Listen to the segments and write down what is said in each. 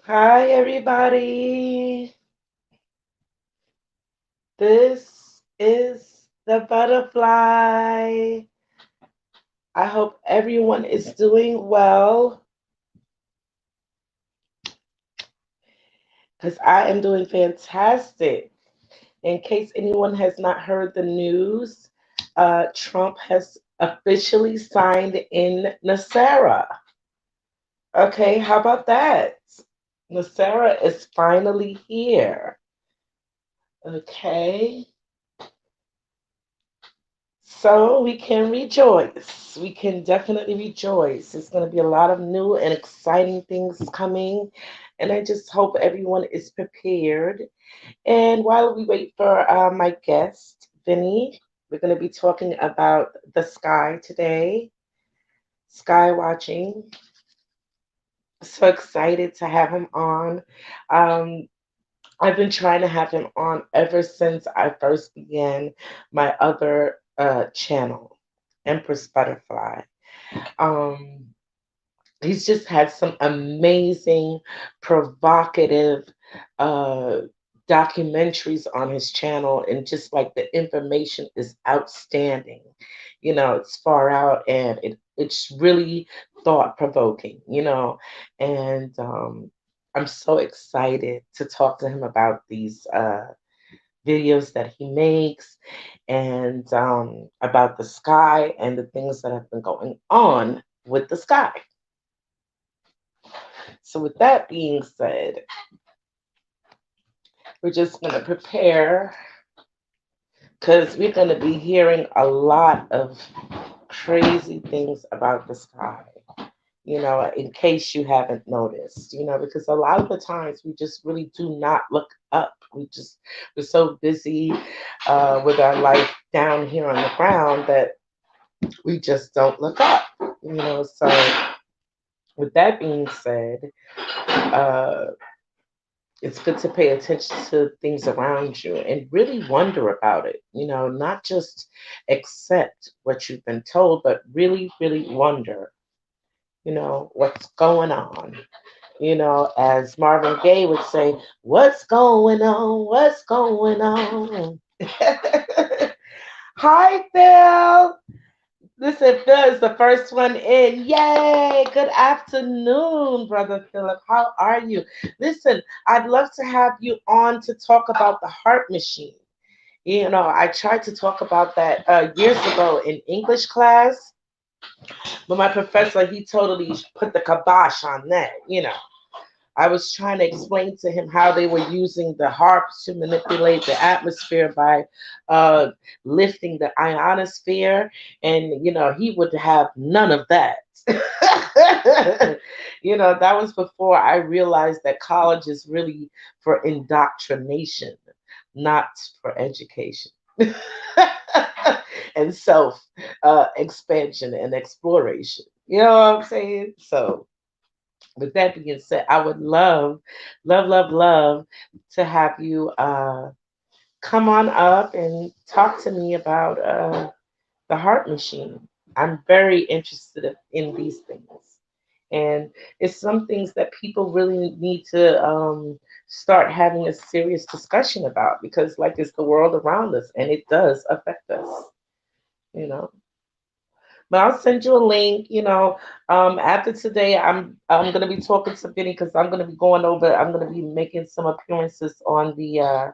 Hi, everybody. This is the butterfly. I hope everyone is doing well because I am doing fantastic. In case anyone has not heard the news, Trump has officially signed in NASARA. Okay, how about that? NASARA is finally here. Okay. So we can rejoice. We can definitely rejoice. There's going to be a lot of new and exciting things coming. And I just hope everyone is prepared. And while we wait for my guest, Vinny, we're going to be talking about the sky today, sky watching. So excited to have him on. Um, I've been trying to have him on ever since I first began my other channel, Empress Butterfly. Um, he's just had some amazing, provocative uh, documentaries on his channel, and just like the information is outstanding. It's far out and it's really thought provoking. And I'm so excited to talk to him about these videos that he makes and about the sky and the things that have been going on with the sky. So, with that being said, we're just going to prepare because we're going to be hearing a lot of crazy things about the sky. In case you haven't noticed, because a lot of the times we just really do not look up. We're so busy with our life down here on the ground that we just don't look up. So with that being said, uh, it's good to pay attention to things around you and really wonder about it. Not just accept what you've been told, but really, really wonder. What's going on. As Marvin Gaye would say, what's going on? What's going on? Hi, Phil. Listen, Phil is the first one in. Yay! Good afternoon, Brother Philip. How are you? Listen, I'd love to have you on to talk about the heart machine. I tried to talk about that years ago in English class, but my professor, he totally put the kibosh on that. I was trying to explain to him how they were using the harps to manipulate the atmosphere by uh, lifting the ionosphere, and he would have none of that. That was before I realized that college is really for indoctrination, not for education. And self expansion and exploration. You know what I'm saying? So, with that being said, I would love, love, love, love to have you come on up and talk to me about the heart machine. I'm very interested in these things. And it's some things that people really need to start having a serious discussion about because, like, it's the world around us and it does affect us, you know. But I'll send you a link. After today, I'm gonna be talking to Vinny because I'm gonna be going over. I'm gonna be making some appearances on the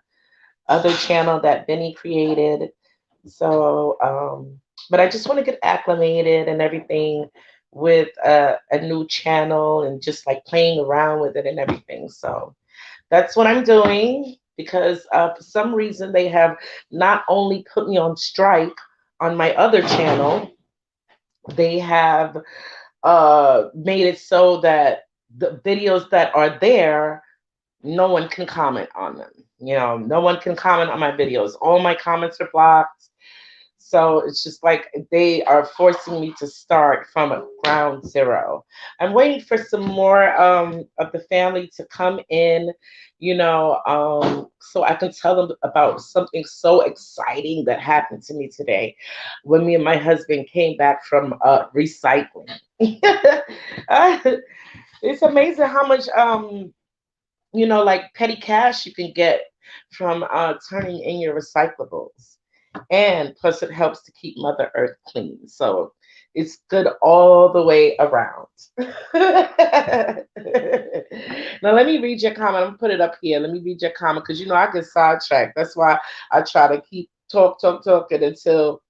other channel that Vinny created. So, but I just want to get acclimated and everything with a new channel and just like playing around with it and everything. So that's what I'm doing because for some reason they have not only put me on strike on my other channel, they have made it so that the videos that are there, no one can comment on them. No one can comment on my videos. All my comments are blocked. So it's just like they are forcing me to start from a ground zero. I'm waiting for some more of the family to come in, so I can tell them about something so exciting that happened to me today when me and my husband came back from recycling. Uh, it's amazing how much like petty cash you can get from turning in your recyclables. And plus, it helps to keep Mother Earth clean. So it's good all the way around. Now, let me read your comment. I'm going to put it up here. Let me read your comment because I get sidetracked. That's why I try to keep talking until,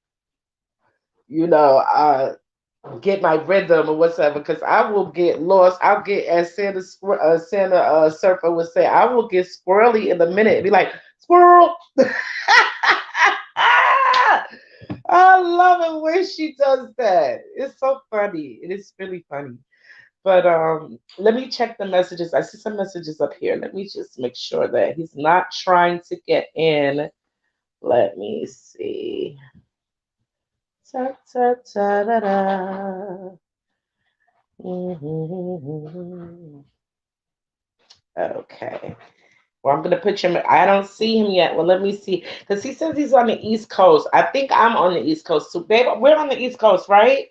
I get my rhythm or whatever, because I will get lost. I'll get, as Santa Surfer would say, I will get squirrely in a minute and be like, squirrel. I love it when she does that. It's so funny. It is really funny. But let me check the messages. I see some messages up here. Let me just make sure that he's not trying to get in. Let me see. Ta ta ta da da. Mhm. Okay. Well, I'm gonna put him. I don't see him yet. Well, let me see, because he says he's on the East Coast. I think I'm on the East Coast too, babe. We're on the East Coast, right?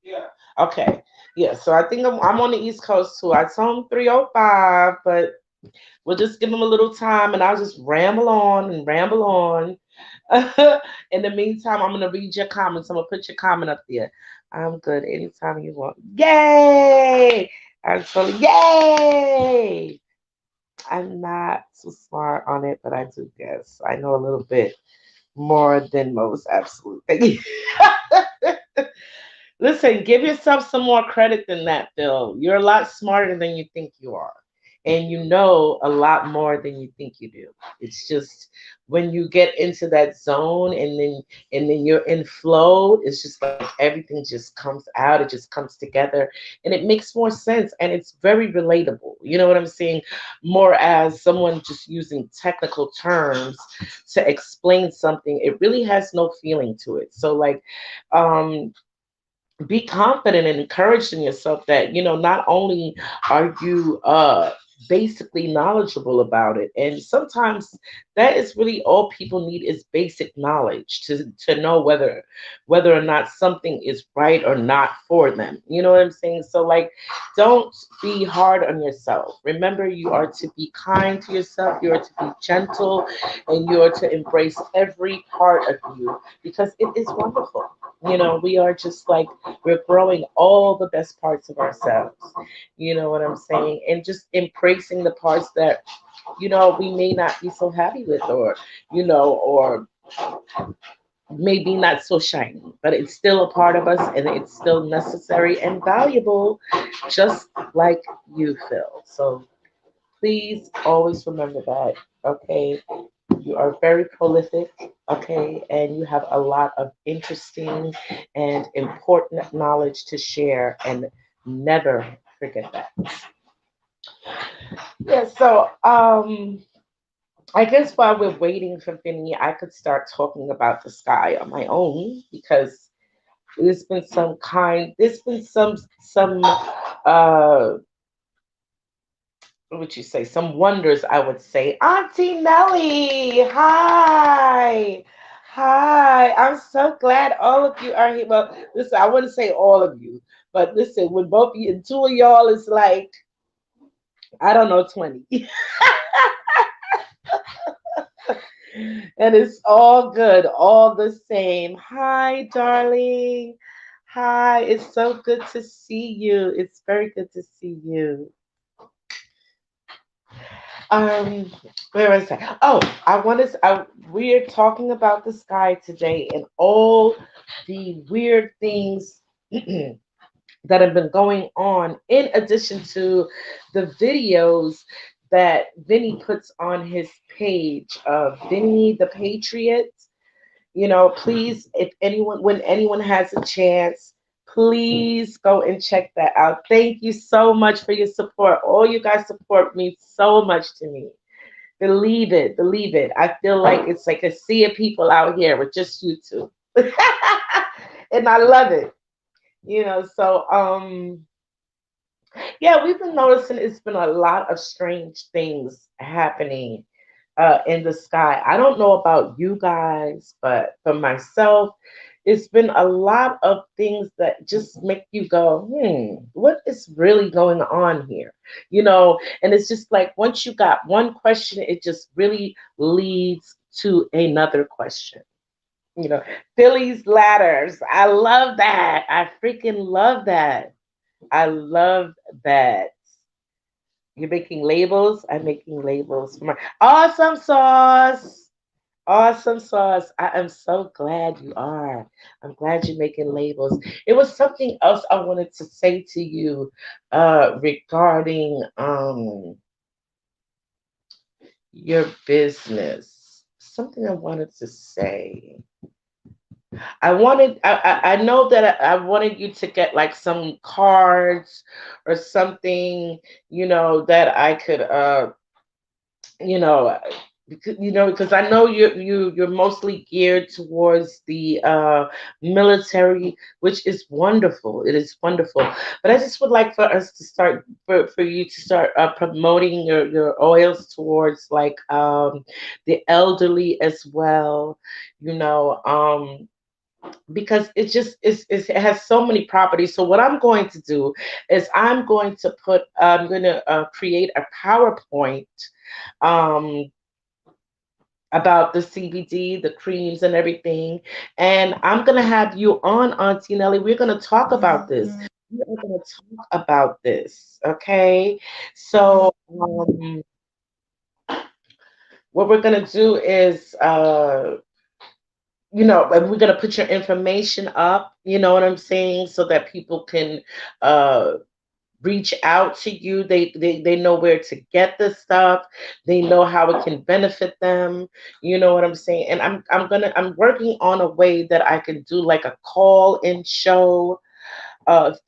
Yeah. Okay. Yeah. So I think I'm on the East Coast too. I told him 3:05, but we'll just give him a little time, and I'll just ramble on and ramble on. In the meantime, I'm gonna read your comments. I'm gonna put your comment up there. I'm good anytime you want. Yay! I'm totally yay! I'm not too smart on it, but I do guess. I know a little bit more than most, absolutely. Listen, give yourself some more credit than that, Phil. You're a lot smarter than you think you are. And you know a lot more than you think you do. It's just when you get into that zone, and then you're in flow, it's just like everything just comes out, it just comes together, and it makes more sense, and it's very relatable. You know what I'm saying? More as someone just using technical terms to explain something, it really has no feeling to it. So like um be confident and encouraged in yourself that not only are you basically knowledgeable about it, and sometimes that is really all people need is basic knowledge to know whether or not something is right or not for them. You know what I'm saying? So like, don't be hard on yourself. Remember, you are to be kind to yourself, you are to be gentle, and you are to embrace every part of you, because it is wonderful. We are just like, we're growing all the best parts of ourselves. You know what I'm saying? And just embracing the parts that, we may not be so happy with, or maybe not so shiny, but it's still a part of us, and it's still necessary and valuable, just like you feel. So please always remember that, okay? You are very prolific, okay? And you have a lot of interesting and important knowledge to share, and never forget that. Yeah, so I guess while we're waiting for Vinny, I could start talking about the sky on my own, because there's been uh what would you say, some wonders, I would say. Auntie Nelly, hi. Hi. I'm so glad all of you are here. Well, listen, I wouldn't say all of you, but listen, when both of you and two of y'all is like, I don't know, 20. And it's all good, all the same. Hi, darling. Hi. It's so good to see you. It's very good to see you. Um, where was I? Oh, we're talking about the sky today and all the weird things that have been going on, in addition to the videos that Vinny puts on his page. Vinny the Patriot. Please, if anyone, when anyone has a chance, please go and check that out. Thank you so much for your support. All you guys support means so much to me. Believe it, believe it. I feel like it's like a sea of people out here with just you two. And I love it. So yeah, we've been noticing it's been a lot of strange things happening in the sky. I don't know about you guys, but for myself, it's been a lot of things that just make you go, what is really going on here? And it's just like once you got one question, it just really leads to another question. You know, Philly's ladders. I love that. I freaking love that. I love that. You're making labels. I'm making labels for my awesome sauce. Awesome sauce. I am so glad you are. I'm glad you're making labels. It was something else I wanted to say to you regarding your business. Something I wanted to say. I know that I wanted you to get like some cards or something, that I could you know because I know you're mostly geared towards the military, which is wonderful. It is wonderful. But I just would like for us to start for you to start promoting your oils towards like the elderly as well, because it has so many properties. So what I'm going to do is I'm going to create a PowerPoint um, about the CBD, the creams, and everything. And I'm going to have you on, Auntie Nelly. We're going to talk about this. We are going to talk about this. Okay. So, what we're going to do is, and we're going to put your information up, you know what I'm saying, so that people can uh, reach out to you. They know where to get the stuff. They know how it can benefit them. You know what I'm saying? And I'm working on a way that I can do like a call in show.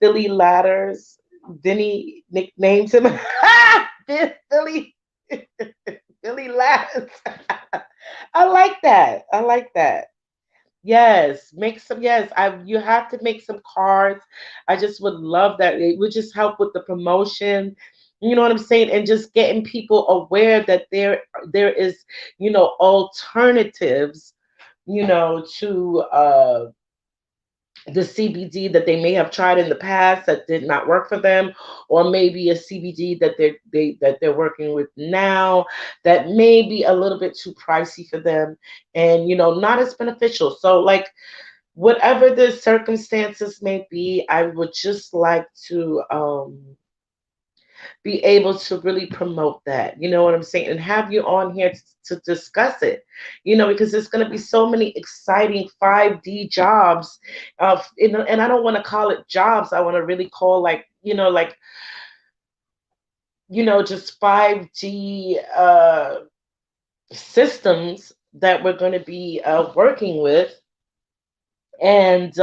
Philly Ladders. Vinny nicknames him Philly Philly Ladders. I like that. I like that. Yes, make some. Yes, you have to make some cards. I just would love that. It would just help with the promotion. You know what I'm saying? And just getting people aware that there is, alternatives, to the CBD that they may have tried in the past that did not work for them, or maybe a CBD that they're working with now that may be a little bit too pricey for them, and not as beneficial. So like whatever the circumstances may be, I would just like to be able to really promote that. You know what I'm saying? And have you on here to discuss it, because there's going to be so many exciting 5D jobs. And I don't want to call it jobs. I want to really call just 5G systems that we're going to be working with. And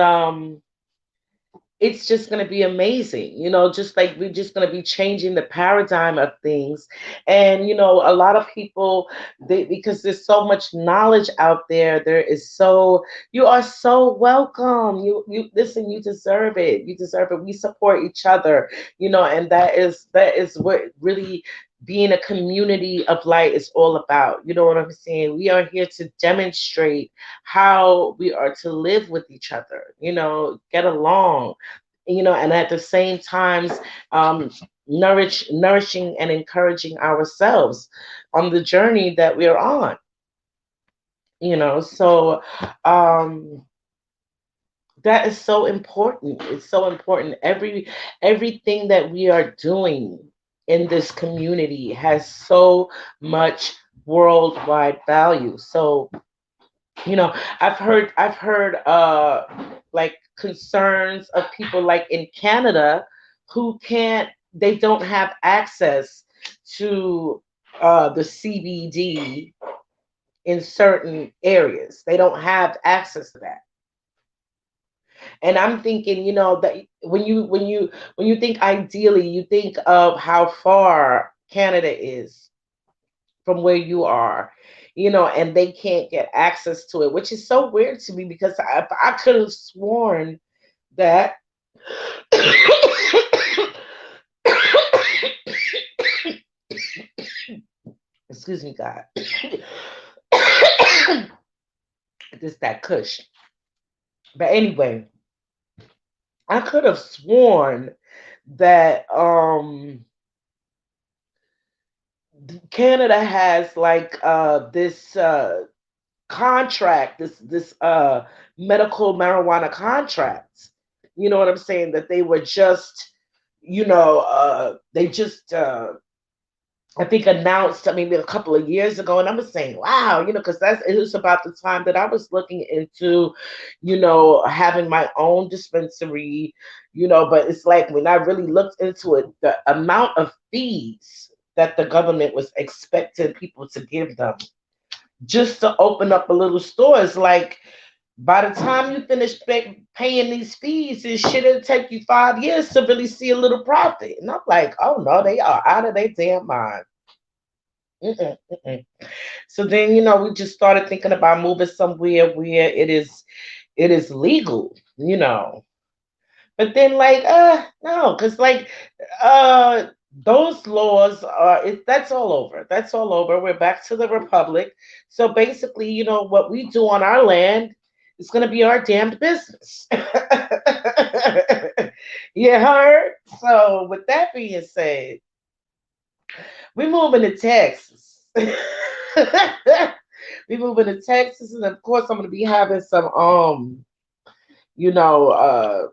it's just going to be amazing, just like we're just going to be changing the paradigm of things. And a lot of people, because there's so much knowledge out there, you are so welcome. You listen, you deserve it. You deserve it. We support each other, and that is what really being a community of light is all about. You know what I'm saying? We are here to demonstrate how we are to live with each other, get along, and at the same times, um, nourishing and encouraging ourselves on the journey that we're on. So that is so important. It's so important. Everything that we are doing in this community has so much worldwide value. So I've heard like concerns of people like in Canada who they don't have access to the CBD in certain areas. They don't have access to that. And I'm thinking, that when you think ideally, you think of how far Canada is from where you are, and they can't get access to it, which is so weird to me because I could have sworn that. Excuse me, God. This that Kush. But anyway, I could have sworn that Canada has like this contract, this medical marijuana contract. You know what I'm saying? That they were just, they just I think announced, maybe a couple of years ago, and I was saying, wow, because that's it was about the time that I was looking into, having my own dispensary, but it's like when I really looked into it, the amount of fees that the government was expecting people to give them just to open up a little store is like by the time you finish paying these fees, it should take you 5 years to really see a little profit. And I'm like, oh no, they are out of their damn mind. Mm-mm, mm-mm. So then, we just started thinking about moving somewhere where it is legal, But then, like, no, because like, uh, those laws are that's all over. That's all over. We're back to the republic. So basically, what we do on our land is gonna be our damned business. You heard? So with that being said, we moving to Texas. We moving to Texas, and of course, I'm gonna be having you know, uh,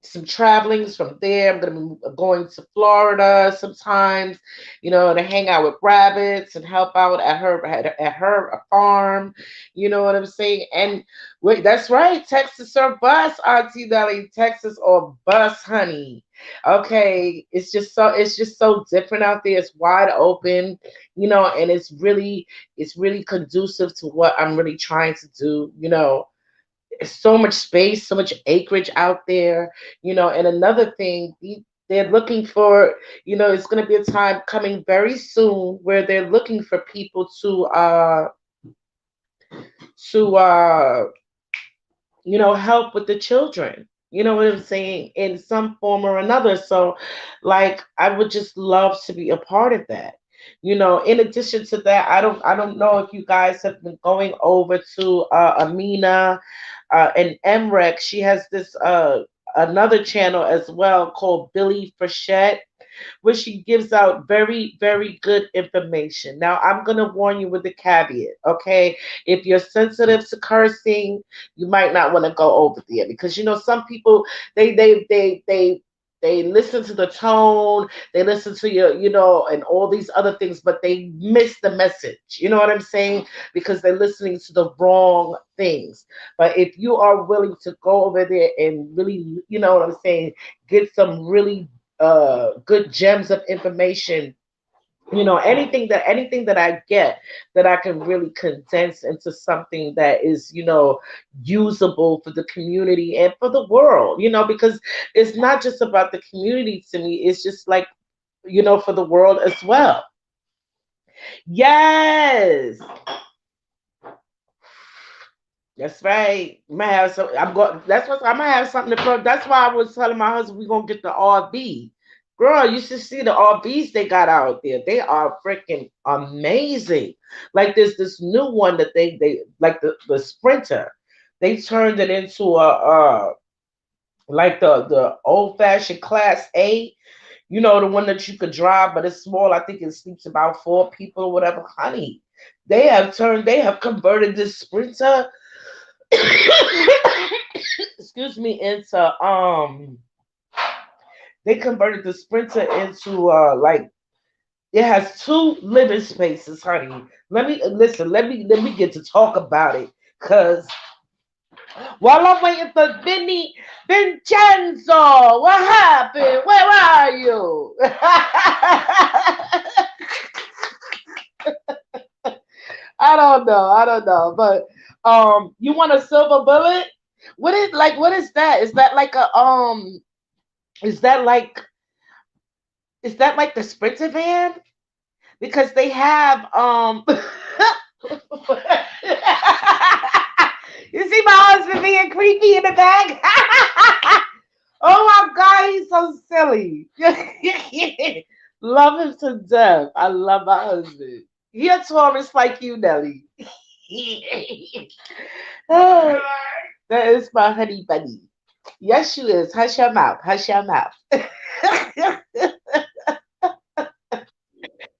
some travelings from there. I'm gonna be going to Florida sometimes, to hang out with rabbits and help out at her farm. You know what I'm saying? And wait, that's right, Texas or bus, Auntie Nelly, Texas or bus, honey. Okay, it's just so different out there. It's wide open, and it's really conducive to what I'm really trying to do. So much space, so much acreage out there, And another thing, they're looking for, it's going to be a time coming very soon where they're looking for people to help with the children. You know what I'm saying? In some form or another. So, like, I would just love to be a part of that. In addition to that, I don't know if you guys have been going over to Amina and Emrek. She has this another channel as well called Billy Frechette, where she gives out very, very good information. Now, I'm going to warn you with a caveat, okay? If you're sensitive to cursing, you might not want to go over there because some people they listen to the tone, they listen to your, and all these other things, but they miss the message. You know what I'm saying? Because they're listening to the wrong things. But if you are willing to go over there and really, you know what I'm saying, get some really good gems of information, anything that I get that I can really condense into something that is, usable for the community and for the world, because it's not just about the community to me, it's just like, for the world as well. Yes, that's right. I might have some. I'm going. That's what I might have something to pro. That's why I was telling my husband we're gonna get the RV. Girl, you should see the RVs they got out there. They are freaking amazing. Like there's this new one that they like the Sprinter. They turned it into a like the old fashioned Class A. The one that you could drive, but it's small. I think it sleeps about 4 people or whatever. Honey, they have converted this Sprinter excuse me, into they converted the Sprinter into like it has 2 living spaces, honey. Let me listen, let me get to talk about it. Cause while I'm waiting for Vincenzo, what happened? Where are you? I don't know, but you want a silver bullet? What is that? Is that like is that like the Sprinter van? Because they have you see my husband being creepy in the back? Oh my god, he's so silly. Love him to death. I love my husband. He a Taurus like you, Nelly. That is my honey bunny. Yes, you is. Hush your mouth. Hush your mouth.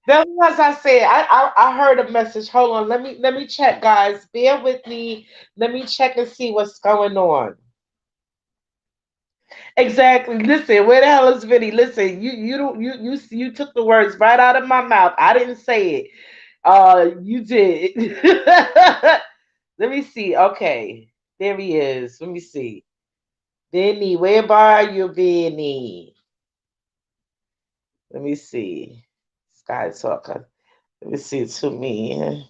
That was I said. I heard a message. Hold on. Let me check, guys. Bear with me. Let me check and see what's going on. Exactly. Listen, where the hell is Vinny? Listen, you don't you took the words right out of my mouth. I didn't say it. You did. Let me see. Okay, there he is. Let me see. Vinny, where are you, Vinny? Let me see. Sky Talker. Let me see to me.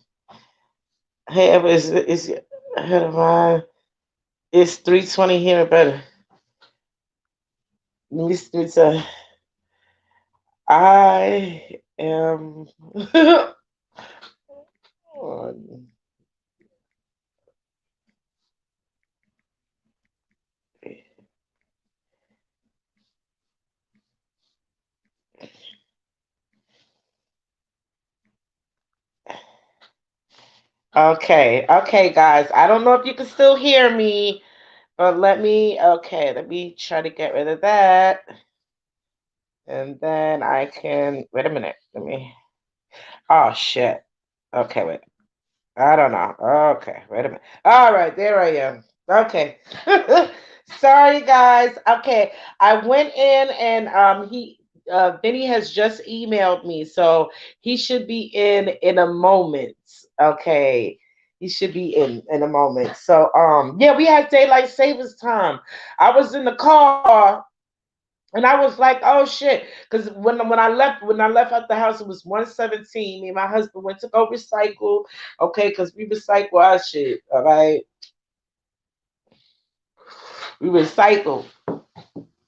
Hey, is ahead of mine. It's 3:20 here, better. Let me see. I am on. Okay, okay, guys. I don't know if you can still hear me, but let me try to get rid of that. And then I can, wait a minute. Oh shit. Okay, wait. I don't know. Okay, wait a minute. All right, there I am. Okay. Sorry, guys. Okay, I went in and Vinny has just emailed me, so he should be in a moment. Okay, he should be in a moment. So yeah, we had daylight savings time. I was in the car and I was like, oh shit, because when I left out the house, it was 1:17. Me and my husband went to go recycle, okay, because we recycle our shit, all right. We recycle,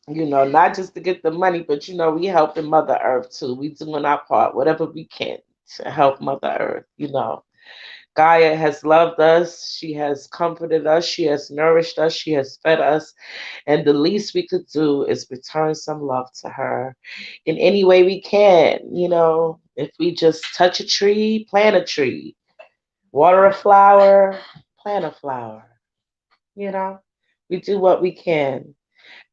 not just to get the money, but we helping Mother Earth too. We doing our part, whatever we can to help Mother Earth. Gaia has loved us. She has comforted us. She has nourished us. She has fed us. And the least we could do is return some love to her in any way we can. If we just touch a tree, plant a tree, water a flower, plant a flower. You know, we do what we can.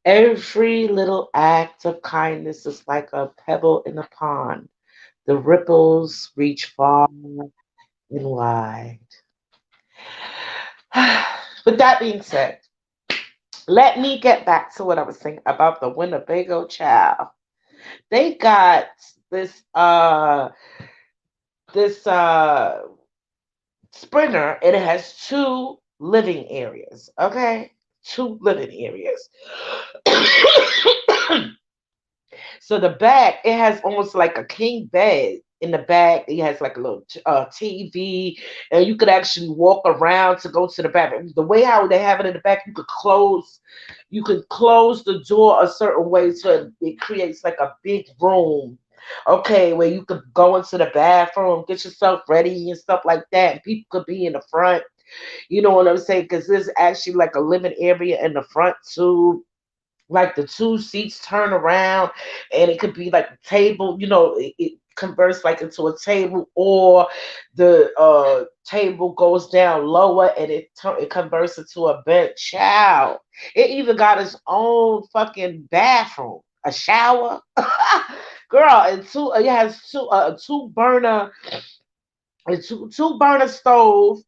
Every little act of kindness is like a pebble in a pond. The ripples reach far and wide. With that being said, let me get back to what I was saying about the Winnebago child. They got this this Sprinter. It has two living areas. Okay, two living areas. So the back, it has almost like a king bed in the back. It has like a little TV, and you could actually walk around to go to the back. The way how they have it in the back, you could close the door a certain way so it creates like a big room. Okay, where you could go into the bathroom, get yourself ready and stuff like that. And people could be in the front. You know what I'm saying? Because there's actually like a living area in the front too, like the two seats turn around and it could be like a table, it converts like into a table, or the table goes down lower and it converts into a bed. Child, it even got its own fucking bathroom, a shower. Girl, and it has two burner stove.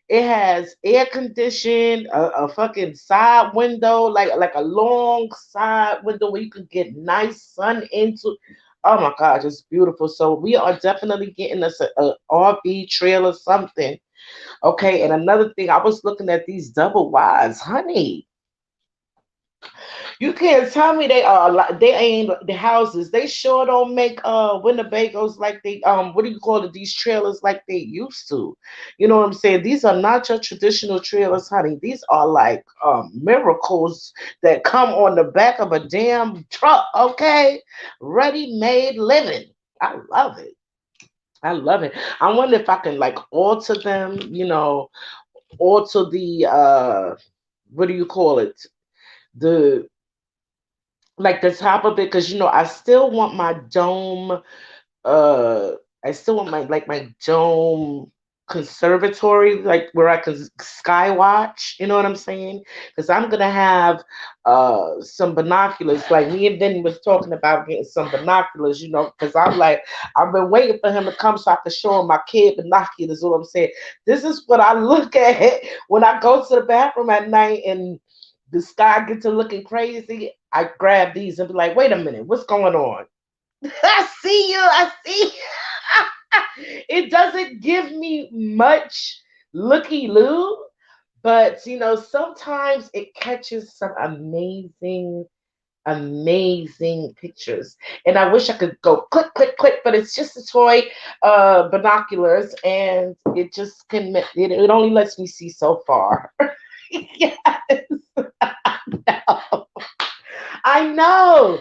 It has air conditioned, a fucking side window, like a long side window where you can get nice sun into. Oh my God, it's beautiful. So we are definitely getting us a RV trailer, something. Okay, and another thing, I was looking at these double wides, honey. You can't tell me they are they ain't the houses. They sure don't make Winnebagos like they what do you call it, these trailers like they used to. You know what I'm saying? These are not your traditional trailers, honey. These are like miracles that come on the back of a damn truck, okay? Ready made living. I love it. I love it. I wonder if I can like alter them, alter the what do you call it? The like the top of it, because I still want my dome. uh I still want my dome conservatory, like where I could sky watch. You know what I'm saying? Because I'm gonna have some binoculars. Like me and Vinny was talking about getting some binoculars. Because I'm like, I've been waiting for him to come so I can show him my kid binoculars. What I'm saying. This is what I look at when I go to the bathroom at night and the sky gets to looking crazy. I grab these and be like, wait a minute, what's going on? I see you. I see you. It doesn't give me much looky loo, but sometimes it catches some amazing, amazing pictures. And I wish I could go click, click, click, but it's just a toy binoculars, and it just it only lets me see so far. Yes. I know.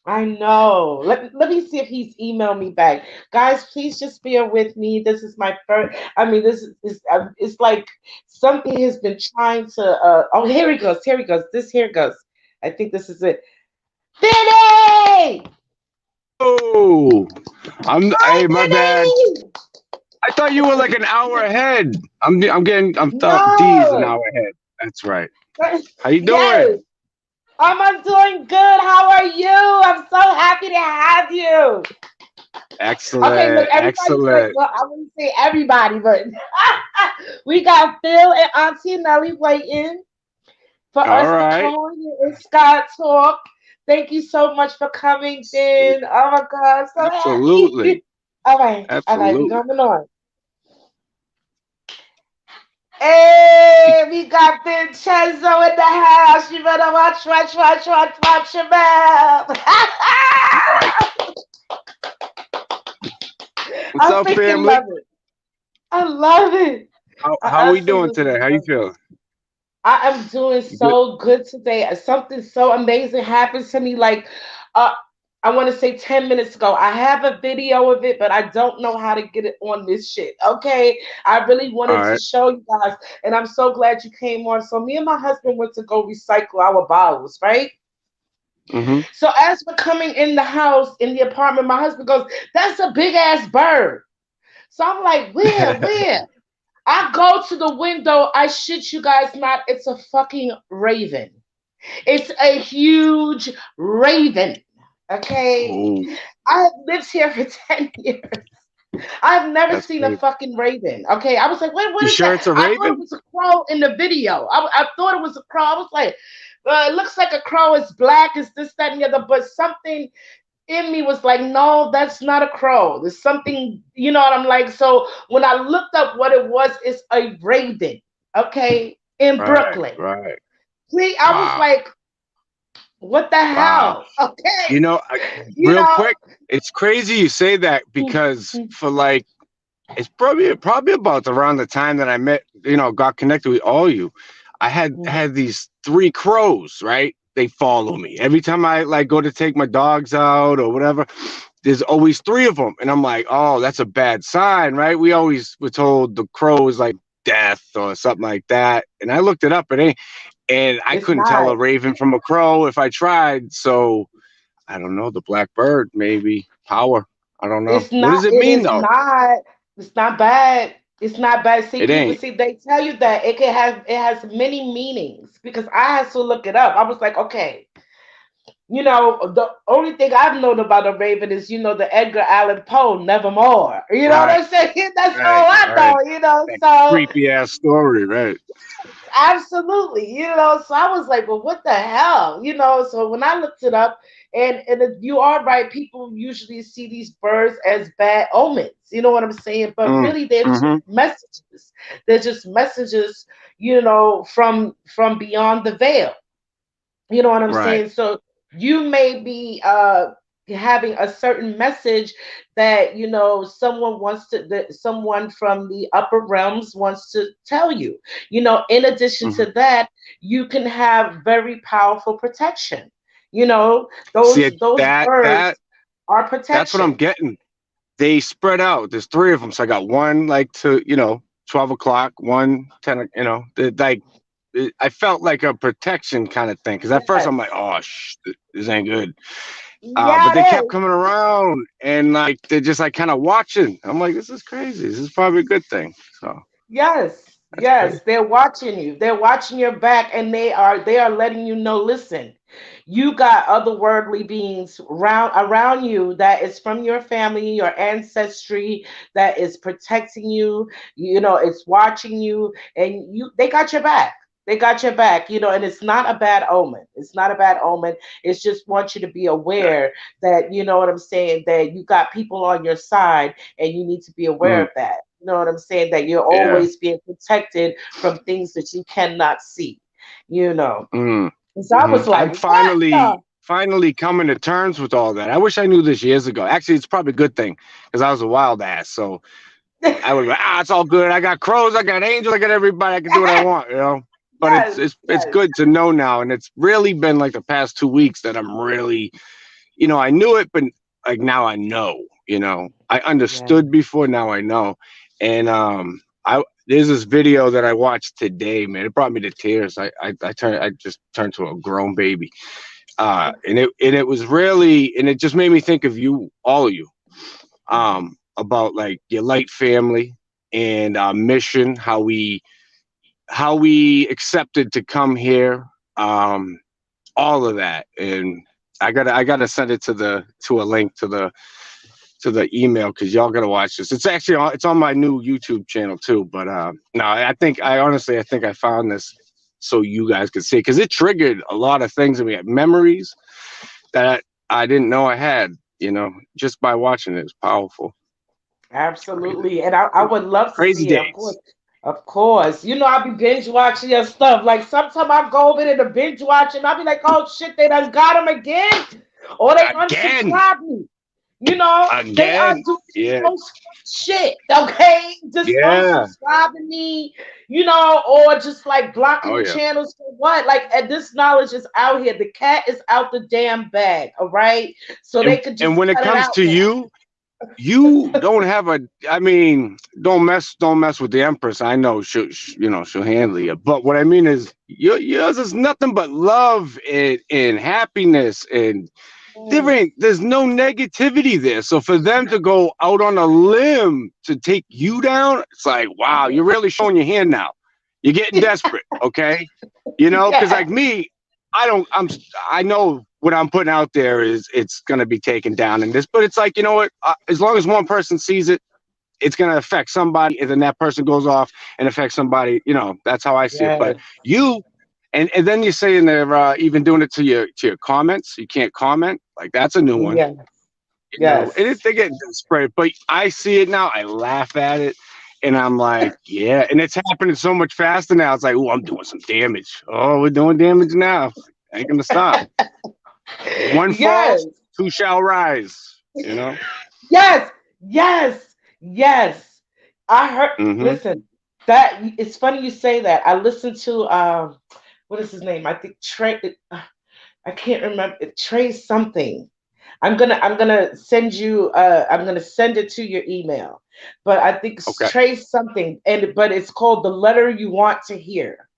I know. Let me see if he's emailed me back. Guys, please just bear with me. This is my first. I mean, this is it's like something has been trying to. Oh, here he goes. Here he goes. Here goes. I think this is it. Vinny! Oh, Hi, hey, my bad. Vinny! I thought you were like an hour ahead. I'm D's an No. hour ahead. That's right. How you Yes. doing? I'm doing good. How are you? I'm so happy to have you. Okay, look, Excellent, everybody's like, excellent. well, I wouldn't say everybody, but we got Phil and Auntie Nelly waiting for All us to right. come on here and Scott talk. Thank you so much for coming, Ben. Oh my God, I'm so Absolutely, happy. All right, we absolutely. coming on. Hey, we got Vincenzo in the house. You better watch your mouth. Right. What's I up, freaking family? love it. I love it. I How we doing absolutely today? How you love it. feeling? I am doing You good? so good today. Something so amazing happened to me. Like, uh, I want to say 10 minutes ago. I have a video of it, but I don't know how to get it on this shit. Okay. I really All wanted to right. show you guys, and I'm so glad you came on. So, me and my husband went to go recycle our bottles, right? Mm-hmm. So, as we're coming in the house, in the apartment, my husband goes, "That's a big ass bird." So, I'm like, "Where? Where?" I go to the window. I shit you guys not. It's a fucking raven. It's a huge raven. Okay. Oh, I have lived here for 10 years. I've never that's seen a crazy. fucking raven. Okay. I was like, wait, what You is sure that? it's a I thought it raven? was a crow in the video. I thought it was a crow. I was like, it looks like a crow. It's black. It's this, that, and the other. But something in me was like, no, that's not a crow. There's something, what I'm like. So when I looked up what it was, it's a raven, okay, in Right, Brooklyn. right. See, I was Wow, like, what the wow. hell? Okay, You know, you real know. quick, it's crazy you say that because for like it's probably about around the time that I met, got connected with all you. I had these three crows, right? They follow me every time I like go to take my dogs out or whatever. There's always three of them, and I'm like, oh, that's a bad sign, right? We always were told the crow is like death or something like that, and I looked it up, and I It's couldn't tell not. a raven from a crow if I tried. So I don't know. The black bird, maybe power. I don't know. It's What not. does it It mean is though? not. It's not bad. It's not bad. See, It people ain't. see they tell you that it has many meanings because I had to look it up. I was like, okay, the only thing I've known about a raven is, the Edgar Allan Poe, Nevermore. You know what Right, I'm saying? That's right, all I right. know. That So creepy ass story, right? absolutely, So I was like, well, what the hell, So when I looked it up, you are right, people usually see these birds as bad omens. You know what I'm saying? But Mm, really, they're just mm-hmm. messages. They're just messages, from beyond the veil. You know what I'm Right. saying? So you may be having a certain message that someone wants to that someone from the upper realms wants to tell you. In addition Hmm. to that, you can have very powerful protection. See Those that birds are that's what I'm protection. getting. They spread out. There's three of them, so I got one like to 12 o'clock, one 10. I felt like a protection kind of thing because at first I'm like, Yes. oh, this ain't good. But they kept Yes. coming around and like they're just like kind of watching. I'm like, this is crazy. This is probably a good thing. So Yes, that's crazy. yes, they're watching you. They're watching your back, and they are letting you know. Listen, you got other worldly beings around you that is from your family, your ancestry, that is protecting you. You know, it's watching you, and they got your back. They got your back, and it's not a bad omen. It's not a bad omen. It's just want you to be Yeah. aware that you know what I'm saying, that you got people on your side and you need to be aware Mm, of that. You know what I'm saying? That you're yeah. always being protected from things that you cannot see. You know. Mm, And so I was I'm like, what the? finally coming to terms with all that. I wish I knew this years ago. Actually, it's probably a good thing because I was a wild ass. So I would be, it's all good. I got crows, I got angels, I got everybody. I can do what I want, you know. But Yes, it's yes, good to know now, and it's really been like the past 2 weeks that I'm really, I knew it, but like now I know. I yes. understood before, now I know. And I there's this video that I watched today, man. It brought me to tears. I just turned to a grown baby. And it was really, and it just made me think of you, all of you, about like your light family and our mission, how we accepted to come here, all of that. And I gotta send it to a link to the email because y'all gotta watch this. It's actually it's on my new YouTube channel too. But no, I think I found this so you guys could see, because it triggered a lot of things that we had, memories that I didn't know I had. Just by watching it. It's powerful. It's crazy. Absolutely. And I would love to Crazy see it, of course. days. Of course. I be binge watching your stuff. Like sometimes I go over there to binge watch and I'll be like, oh shit, they done got him again. Or they Again. unsubscribe me. They are Again. doing Yeah. most shit, okay? Just Yeah. unsubscribing me, or just like Oh blocking yeah. channels for what? Like, and this knowledge is out here. The cat is out the damn bag, all right? So they could And just when it cut it comes out to you, you don't have a. I mean, don't mess with the Empress. I know she'll handle you. But what I mean is, yours is nothing but love and happiness and now. there's no negativity there. So for them to go out on a limb to take you down, it's like, wow, you're really showing your hand now. You're getting desperate, okay? Because Yeah. like me, I don't. I know what I'm putting out there is it's gonna be taken down in this, but it's like, you know what? As long as one person sees it, it's gonna affect somebody, and then that person goes off and affects somebody. That's how I see it. But Yes. you, and then you're saying they're even doing it to your comments. You can't comment. Like that's a new one. Yes. And Yes. they get desperate, but I see it now. I laugh at it, and I'm like, yeah. And it's happening so much faster now. It's like, oh, I'm doing some damage. Oh, we're doing damage now. Ain't gonna stop. One falls, Yes. two shall rise. You know. Yes. Yes. Yes. I heard. Mm-hmm. Listen, that it's funny you say that. I listened to what is his name? I think Trey. I can't remember. Trey something. I'm gonna send you. I'm gonna send it to your email. But I think it's Okay. Trey something, but it's called "The Letter You Want to Hear."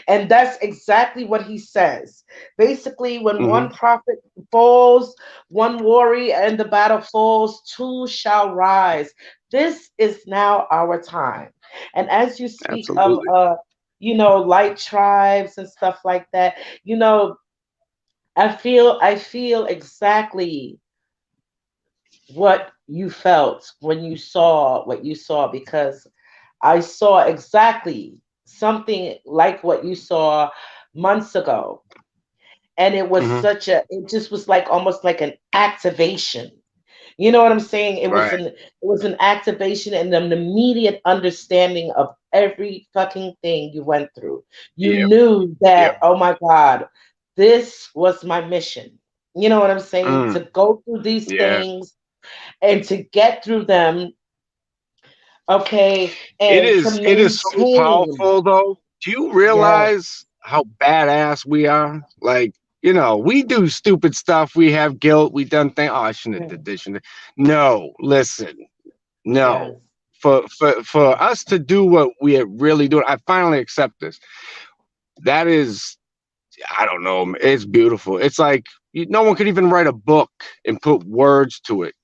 And that's exactly what he says. Basically, when Mm-hmm. one prophet falls, one warrior in the battle falls, two shall rise. This is now our time. And as you speak of Absolutely. light tribes and stuff like that, you know, I feel exactly what you felt when you saw what you saw, because I saw exactly something like what you saw months ago. And Mm-hmm. it just was like almost like an activation. You know what I'm saying? Right. It was an activation and an immediate understanding of every fucking thing you went through. You Yep. knew Yep. that, oh my God, this was my mission. You know what I'm saying? Mm. To go through these Yeah. things and to get through them, okay, It and to is. It is so maintain. powerful, though. Do you Yes, realize how badass we are? Like, we do stupid stuff. We have guilt. We done things. Oh, I shouldn't have yes, did this. No, listen. No. yes, For us to do what we are really doing, I finally accept this. That is, I don't know. It's beautiful. It's like, no one could even write a book and put words to it,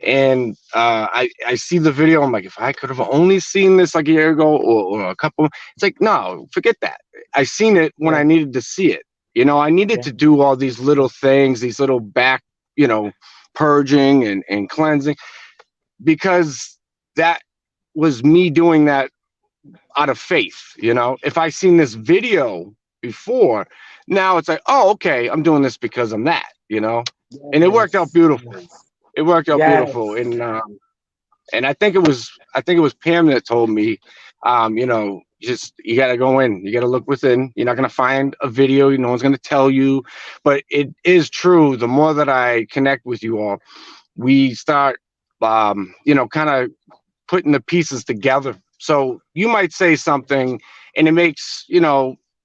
And I see the video. I'm like, if I could have only seen this like a year ago or a couple, it's like, no, forget that. I seen it when I Yeah. needed to see it. I needed Yeah. to do all these little things, these little back, purging and cleansing, because that was me doing that out of faith. If I seen this video before, now it's like, oh, okay, I'm doing this because I'm that, and it worked out Yes. beautiful. Yes. It worked out beautiful, Yes. and I think it was Pam that told me, just you got to go in, you got to look within. You're not going to find a video, no one's going to tell you, but it is true. The more that I connect with you all, we start, kind of putting the pieces together. So you might say something and it makes,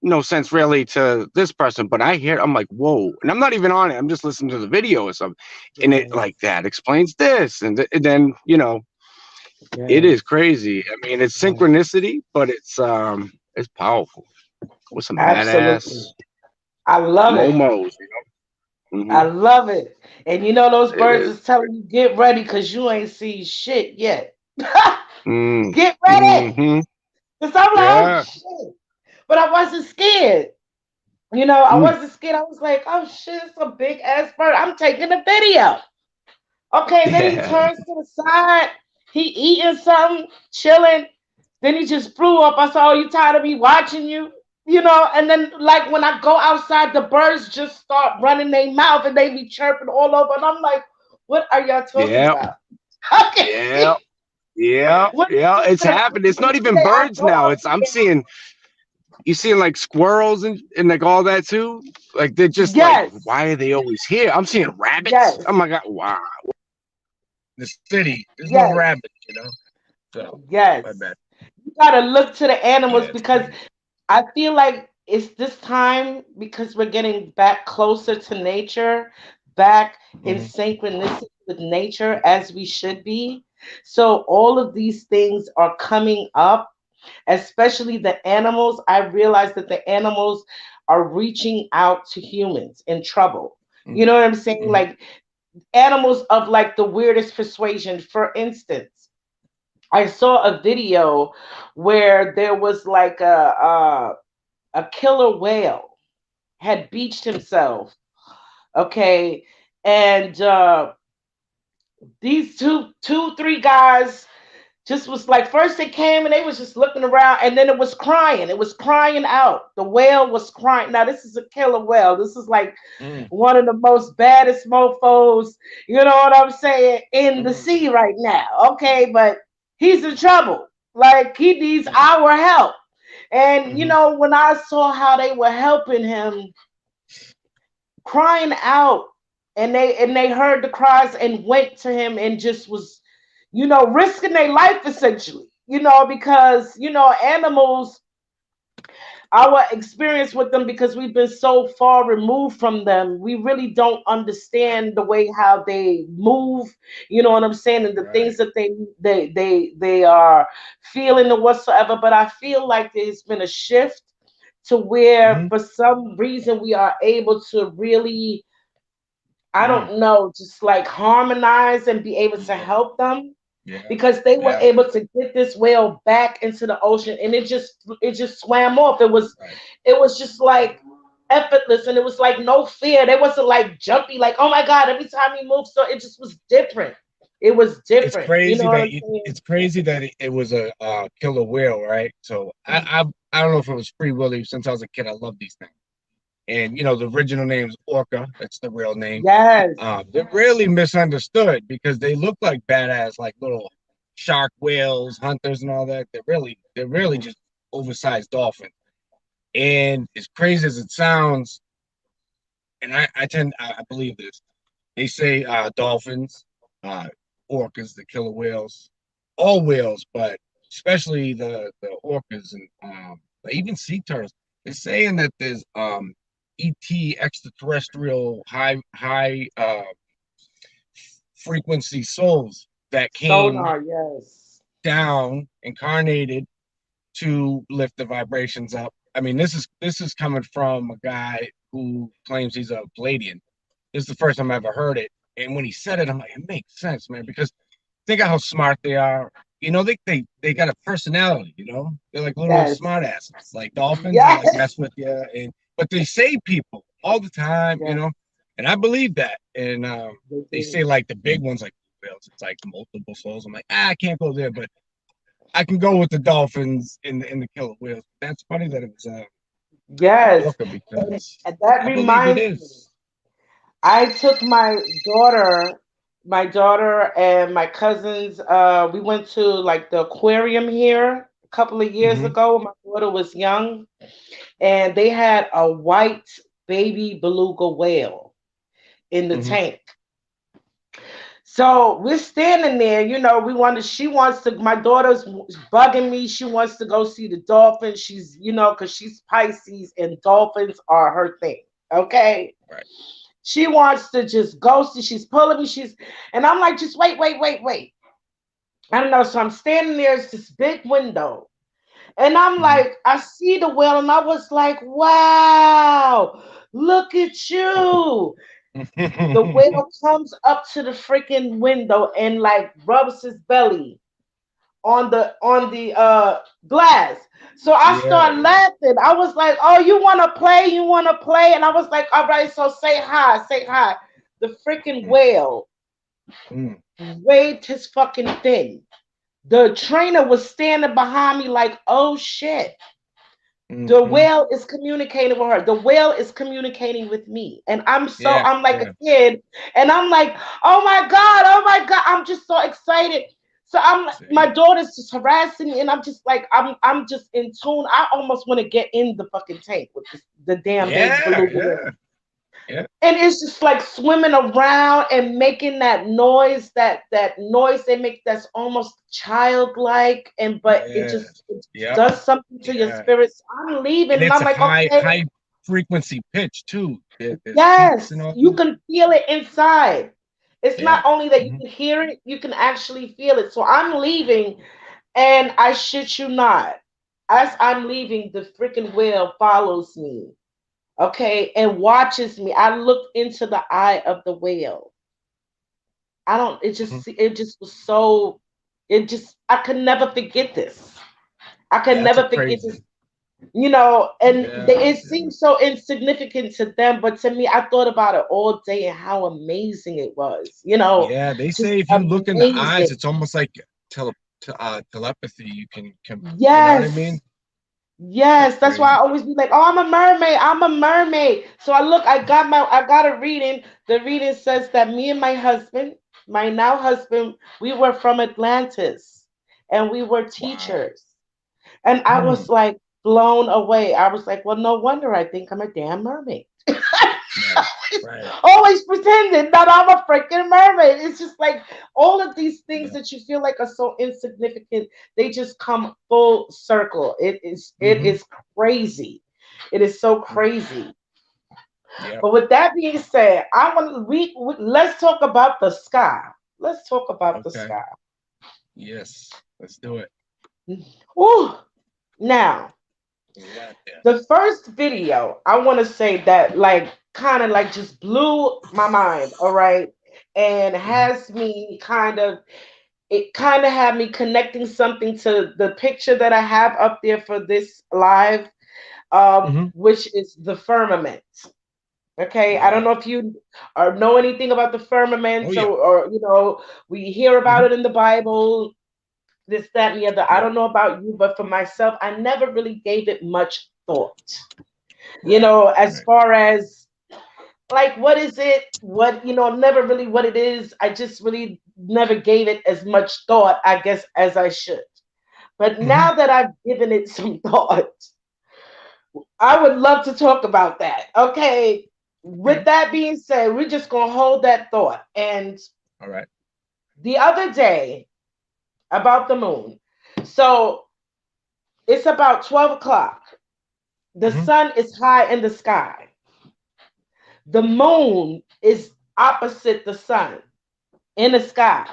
no sense really to this person, but I hear, I'm like, whoa. And I'm not even on it. I'm just listening to the video or something. And it like Yes. that explains this. And then, it is Yes. crazy. I mean, it's Yes. synchronicity, but it's powerful with some badass Absolutely. I love it. momos, I Hmm. love it. And you know those It birds is. is telling you get ready because you ain't seen shit yet. Mm, Get ready. hmm. Because I'm like, oh Yeah. shit. But I wasn't scared. I Mm. wasn't scared. I was like, oh shit, it's a big ass bird. I'm taking a video. Okay, then he Yeah. turns to the side. He eating something, chilling. Then he just flew up. I said, oh, you tired of me watching you? And then like when I go outside, the birds just start running their mouth and they be chirping all over. And I'm like, what are y'all talking Yeah. about? Okay. Yeah. Yeah. What did Yeah. you It's say? happened. It's not even I birds go now. out It's I'm there. seeing you seeing like squirrels and like all that too. Like they're just like, Yes. why are they always here? I'm seeing rabbits. Yes. Oh my god! Wow. The city, there's no Yes. rabbits. So my Yes. bad. You gotta look to the animals Yeah, it's because crazy. I feel like it's this time because we're getting back closer to nature, back in Hmm. synchronicity with nature as we should be. So all of these things are coming up, especially the animals. I realize that the animals are reaching out to humans in trouble. You know what I'm saying? Hmm. Like animals of like the weirdest persuasion. For instance, I saw a video where there was like a killer whale had beached himself. Okay. And these three guys just was like, first they came and they was just looking around and then it was crying. It was crying out. The whale was crying. Now this is a killer whale. This is like Mm. one of the most baddest mofos, you know what I'm saying, in the Hmm. sea right now. Okay, but he's in trouble. Like he needs Hmm. our help. And Hmm. when I saw how they were helping him, crying out, and they heard the cries and went to him and just was risking their life essentially, because animals, our experience with them, because we've been so far removed from them, we really don't understand the way how they move, you know what I'm saying, and the Right. things that they are feeling or whatsoever. But I feel like there's been a shift to where Hmm. for some reason we are able to really, I Mm. don't know, just like harmonize and be able to Yeah. help them, Yeah. because they were Yeah. able to get this whale back into the ocean and it just swam off. It was Right. it was just like effortless, and it was like no fear. They wasn't like jumpy, like, oh my God, every time he moved. So it just was different. It was It's different. You know crazy what that I'm saying? it's crazy that it was a killer whale, right? So Mm. I don't know if it was free willy. Since I was a kid, I love these things. And the original name's Orca. That's the real name. Yes. They're really misunderstood because they look like badass, like little shark whales, hunters, and all that. They're really Mhm. just oversized dolphins. And as crazy as it sounds, and I believe this. They say dolphins, uh, orcas, the killer whales, all whales, but especially the orcas and even sea turtles. They're saying that there's ET extraterrestrial high frequency souls that came Sonar, yes. down, incarnated to lift the vibrations up. I mean, this is coming from a guy who claims he's a Palladian. This is the first time I ever heard it. And when he said it, I'm like, it makes sense, man, because think of how smart they are. They got a personality, They're like little Yes. smart asses. Like dolphins, they like Yes. mess with you and but they save people all the time, Yes. And I believe that. And They they do. say like the big ones like whales, it's like multiple souls. I'm like, I can't go there, but I can go with the dolphins in the killer whales. That's funny that it was a Yes. orca because And that I believe it reminds me. is. I took my daughter and my cousins, we went to like the aquarium here a couple of years Mm-hmm. ago when my daughter was young, and they had a white baby beluga whale in the Mm-hmm. tank. So we're standing there, she wants to, my daughter's bugging me. She wants to go see the dolphins. Because she's Pisces and dolphins are her thing. Okay. Right. She wants to just go see, she's pulling me. And I'm like, just wait, wait, wait, wait. I don't know. So I'm standing there, it's this big window. And I'm Mm-hmm. like, I see the whale, and I was like, wow, look at you. The whale comes up to the freaking window and like rubs his belly on the glass. So I Yeah, started yeah. laughing. I was like, "Oh, you want to play? You want to play?" And I was like, "All right, so say hi, say hi." The freaking whale Mm-hmm. waved his fucking thing. The trainer was standing behind me like, "Oh shit." The Mm-hmm. whale is communicating with her. The whale is communicating with me. And Yeah, I'm like a yeah. kid. And I'm like, oh my God, oh my God. I'm just so excited. So my See? daughter's just harassing me, and I'm just like, I'm just in tune. I almost want to get in the fucking tank with the damn baby Yeah, beluga whale. yeah, yeah, And it's just like swimming around and making that noise they make that's almost childlike, and but yeah, it yeah, does something to your yeah. spirit. So I'm leaving And and it's I'm a like, okay, high frequency pitch too. There's peaks and yes, all you that. can feel it inside. It's Yeah. not only that you Hmm. can hear it, you can actually feel it. So I'm leaving, and I shit you not, as I'm leaving, the freaking whale follows me, okay, and watches me. I looked into the eye of the whale. I don't. Hmm. It just was so. It just. I could never forget this. I could That's a never forget this. crazy. And Yeah, it yeah, seems so insignificant to them, but to me, I thought about it all day and how amazing it was. yeah. They Just say if you look in the eyes, amazing. it's almost like telepathy. You can, you know what I mean? Yes. That's Yes, that's why I crazy. always be like, "Oh, I'm a mermaid. I'm a mermaid." So I got a reading. The reading says that me and my husband, my now husband, we were from Atlantis and we were Wow. teachers. And I Hmm. was like blown away. I was like, "Well, no wonder I think I'm a damn mermaid." Right, right. Always pretending that I'm a freaking mermaid. It's just like all of these things Yeah. that you feel like are so insignificant, they just come full circle. It Hmm. is crazy. It is so crazy. Yeah. But with that being said, I want to let's talk about the sky. Let's talk about the Okay. sky. Yes. Let's do it. Ooh. Now, Let the this. first video I want to say that like kind of like just blew my mind, all right? And Hmm. has me kind of it kind of had me connecting something to the picture that I have up there for this live, Hmm. which is the firmament. Okay, I don't Right. know if you or know anything about the Oh firmament, yeah. or we hear about Hmm. it in the Bible, this, that, and the other. I Yep. don't know about you, but for myself, I never really gave it much thought. Right. As Right. far as like what is it, never really what it is. I just really never gave it as much thought, I guess, as I should. But Hmm. now that I've given it some thought, I would love to talk about that. Okay. With Okay. that being said, we're just going to hold that thought. And All right. the other day about the moon. So it's about 12 o'clock. The Hmm. sun is high in the sky. The moon is opposite the sun in the sky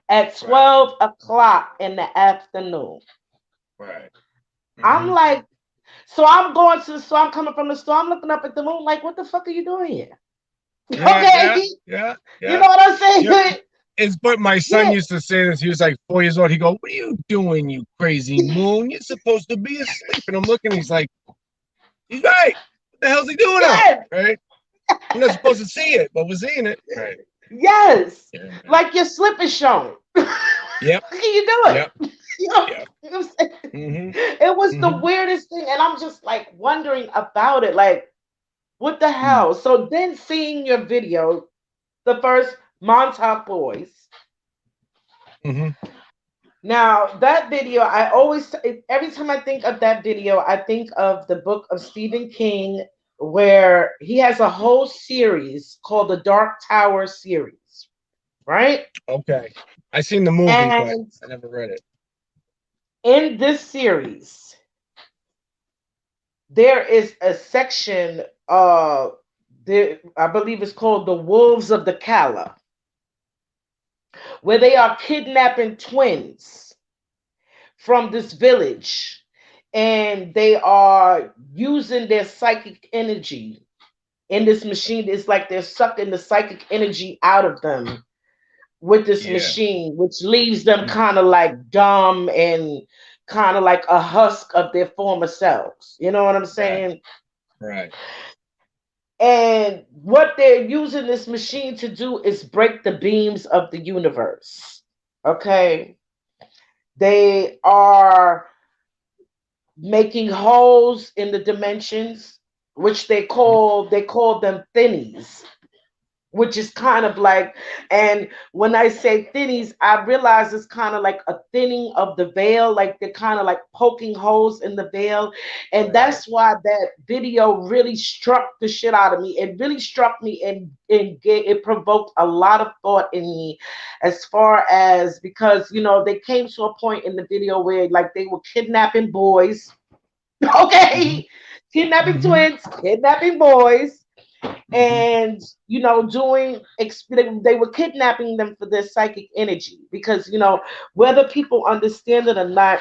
at Right. 12 o'clock in the afternoon. Right. I'm Hmm. like, so I'm going to the store, I'm coming from the store, I'm looking up at the moon, like, what the fuck are you doing here? Yeah, Okay, yeah, yeah, you yeah. know what I'm Yep. saying? It's but my son Yeah, used to say this. He was like 4 years old. He go, "What are you doing, you crazy moon? You're supposed to be asleep." And I'm looking. He's like, "He's right. What the hell's he doing out? yeah, Right? We're not supposed to see it, but we're seeing it. Right? yes. Yeah, man. Like your slip is showing. How Yep. can you do it? Yep. You know, Yep. you know what I'm saying? Mm-hmm. It was the Mm-hmm. weirdest thing, and I'm just like wondering about it. Like, what the hell? So then seeing your video, the first Montauk Boys. Mm-hmm. Now, that video, I always, every time I think of that video, I think of the book of Stephen King, where he has a whole series called the Dark Tower series, right? Okay. I seen the movie, but And I never read it. in this series, there is a section, I believe it's called the Wolves of the Kala, where they are kidnapping twins from this village, and they are using their psychic energy in this machine. It's like they're sucking the psychic energy out of them with this Yeah. machine, which leaves them Mm. kind of like dumb and kind of like a husk of their former selves. You know what I'm Right. saying? Right. And what they're using this machine to do is break the beams of the universe. Okay. They are making holes in the dimensions, which Mm-hmm. they call them thinnies, which is kind of like, and when I say thinnies, I realize it's kind of like a thinning of the veil, like they're kind of like poking holes in the veil. And Right. that's why that video really struck the shit out of me. It really struck me, and it provoked a lot of thought in me, as far as, because they came to a point in the video where like they were kidnapping boys. Mm-hmm. Okay, kidnapping Mm-hmm. twins, kidnapping boys, Mm-hmm. and they were kidnapping them for their psychic energy, because whether people understand it or not,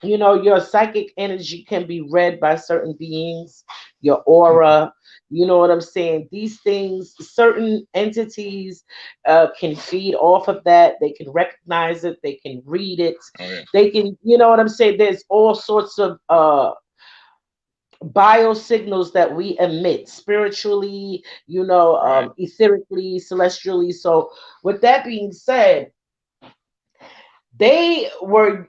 your psychic energy can be read by certain beings, your Mm-hmm. aura. You know what I'm saying? These things, certain entities can feed off of that. They can recognize it, they can read it, Oh yeah. they can, you know what I'm saying? There's all sorts of biosignals that we emit spiritually, Right. etherically, celestially. So, with that being said, they were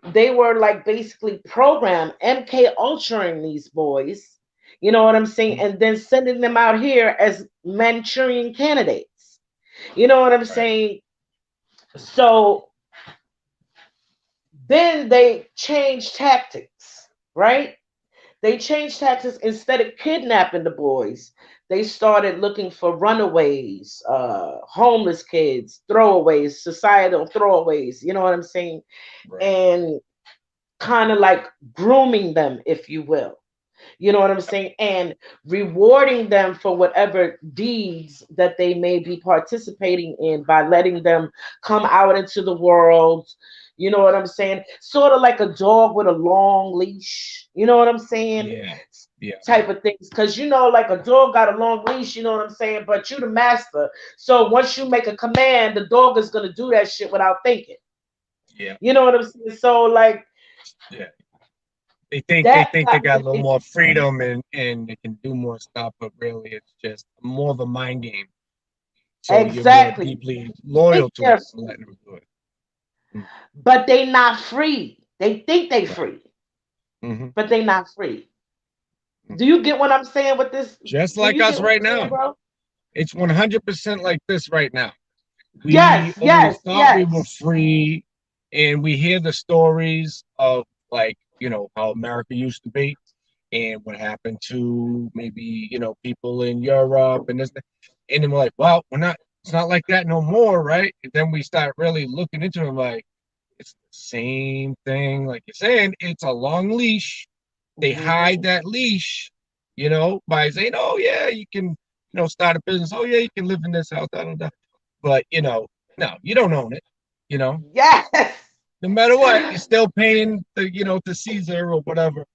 like basically programmed MK ultraing these boys. You know what I'm saying? Mm-hmm. And then sending them out here as Manchurian candidates. You know what I'm Right. saying? So then they changed tactics, right? They changed tactics. Instead of kidnapping the boys, they started looking for runaways, homeless kids, throwaways, societal throwaways. You know what I'm saying? Right. And kind of like grooming them, if you will. You know what I'm saying? And rewarding them for whatever deeds that they may be participating in by letting them come out into the world. You know what I'm saying? Sort of like a dog with a long leash. You know what I'm saying? Yeah. Yeah. Type of things. Because, like a dog got a long leash, you know what I'm saying? But you the master. So once you make a command, the dog is going to do that shit without thinking. Yeah. You know what I'm saying? So, like, Yeah. They think they got got a me little more thinking. freedom and they can do more stuff, but really it's just more of a mind game. So you're more Exactly. deeply Think loyal to they're them and letting them do it. Mm. but they not free. They think they Right. free, Mm-hmm. but they not free. Mm. Do you get what I'm saying with this? Just Do like you us get what I'm right saying, now. bro? It's 100% like this right now. We Yes, always yes, thought we were yes. free, and we hear the stories of, like, how America used to be and what happened to maybe, people in Europe and this, and then we're like, well, it's not like that no more, right? And then we start really looking into it, like, it's the same thing, like you're saying, it's a long leash. They hide Hmm. that leash, by saying, oh yeah, you can, start a business. Oh yeah, you can live in this house, da, da, da. But no, you don't own it. You know, Yes. no matter what, you're still paying to Caesar or whatever.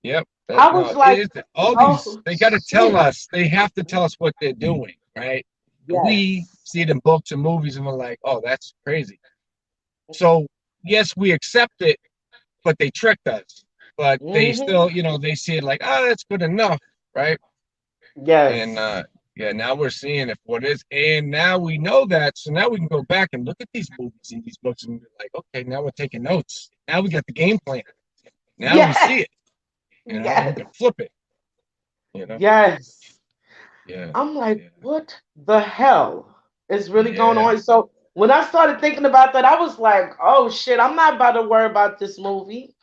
Yep. I No, was like, all these oh they got to tell shit. us. They have to tell us what they're doing. right? And we Yes. see it in books and movies, and we're like, oh, that's crazy. So yes, we accept it, but they tricked us. But they Hmm. still, they see it like, oh, that's good enough, right? And Yes. yeah, now we're seeing if what is, and now we know that, so now we can go back and look at these movies and these books and be like, okay, now we're taking notes. Now we got the game plan. Now we Yes. see it, and we Yes. can flip it, you know. Yes. Yeah, I'm like, yeah, what the hell is really going yeah. on? So when I started thinking about that, I was like, oh shit, I'm not about to worry about this movie.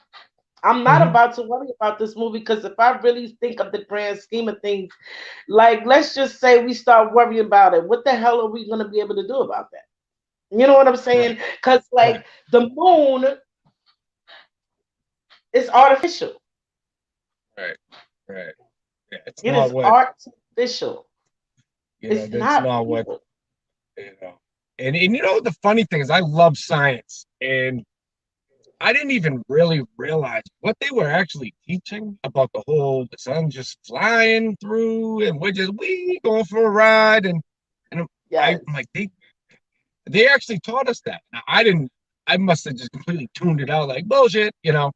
I'm not Hmm. about to worry about this movie because if I really think of the grand scheme of things, like let's just say we start worrying about it, what the hell are we gonna be able to do about that? You know what I'm Right, saying? Because right, like the moon is artificial. right, right. Yeah, it's It not is what artificial. It's that's not not what real. you know. And the funny thing is, I love science, and I didn't even really realize what they were actually teaching about the sun just flying through, and we're just we going for a ride, and I'm Yes. like they actually taught us that. Now, I didn't. I must have just completely tuned it out like bullshit. Yeah.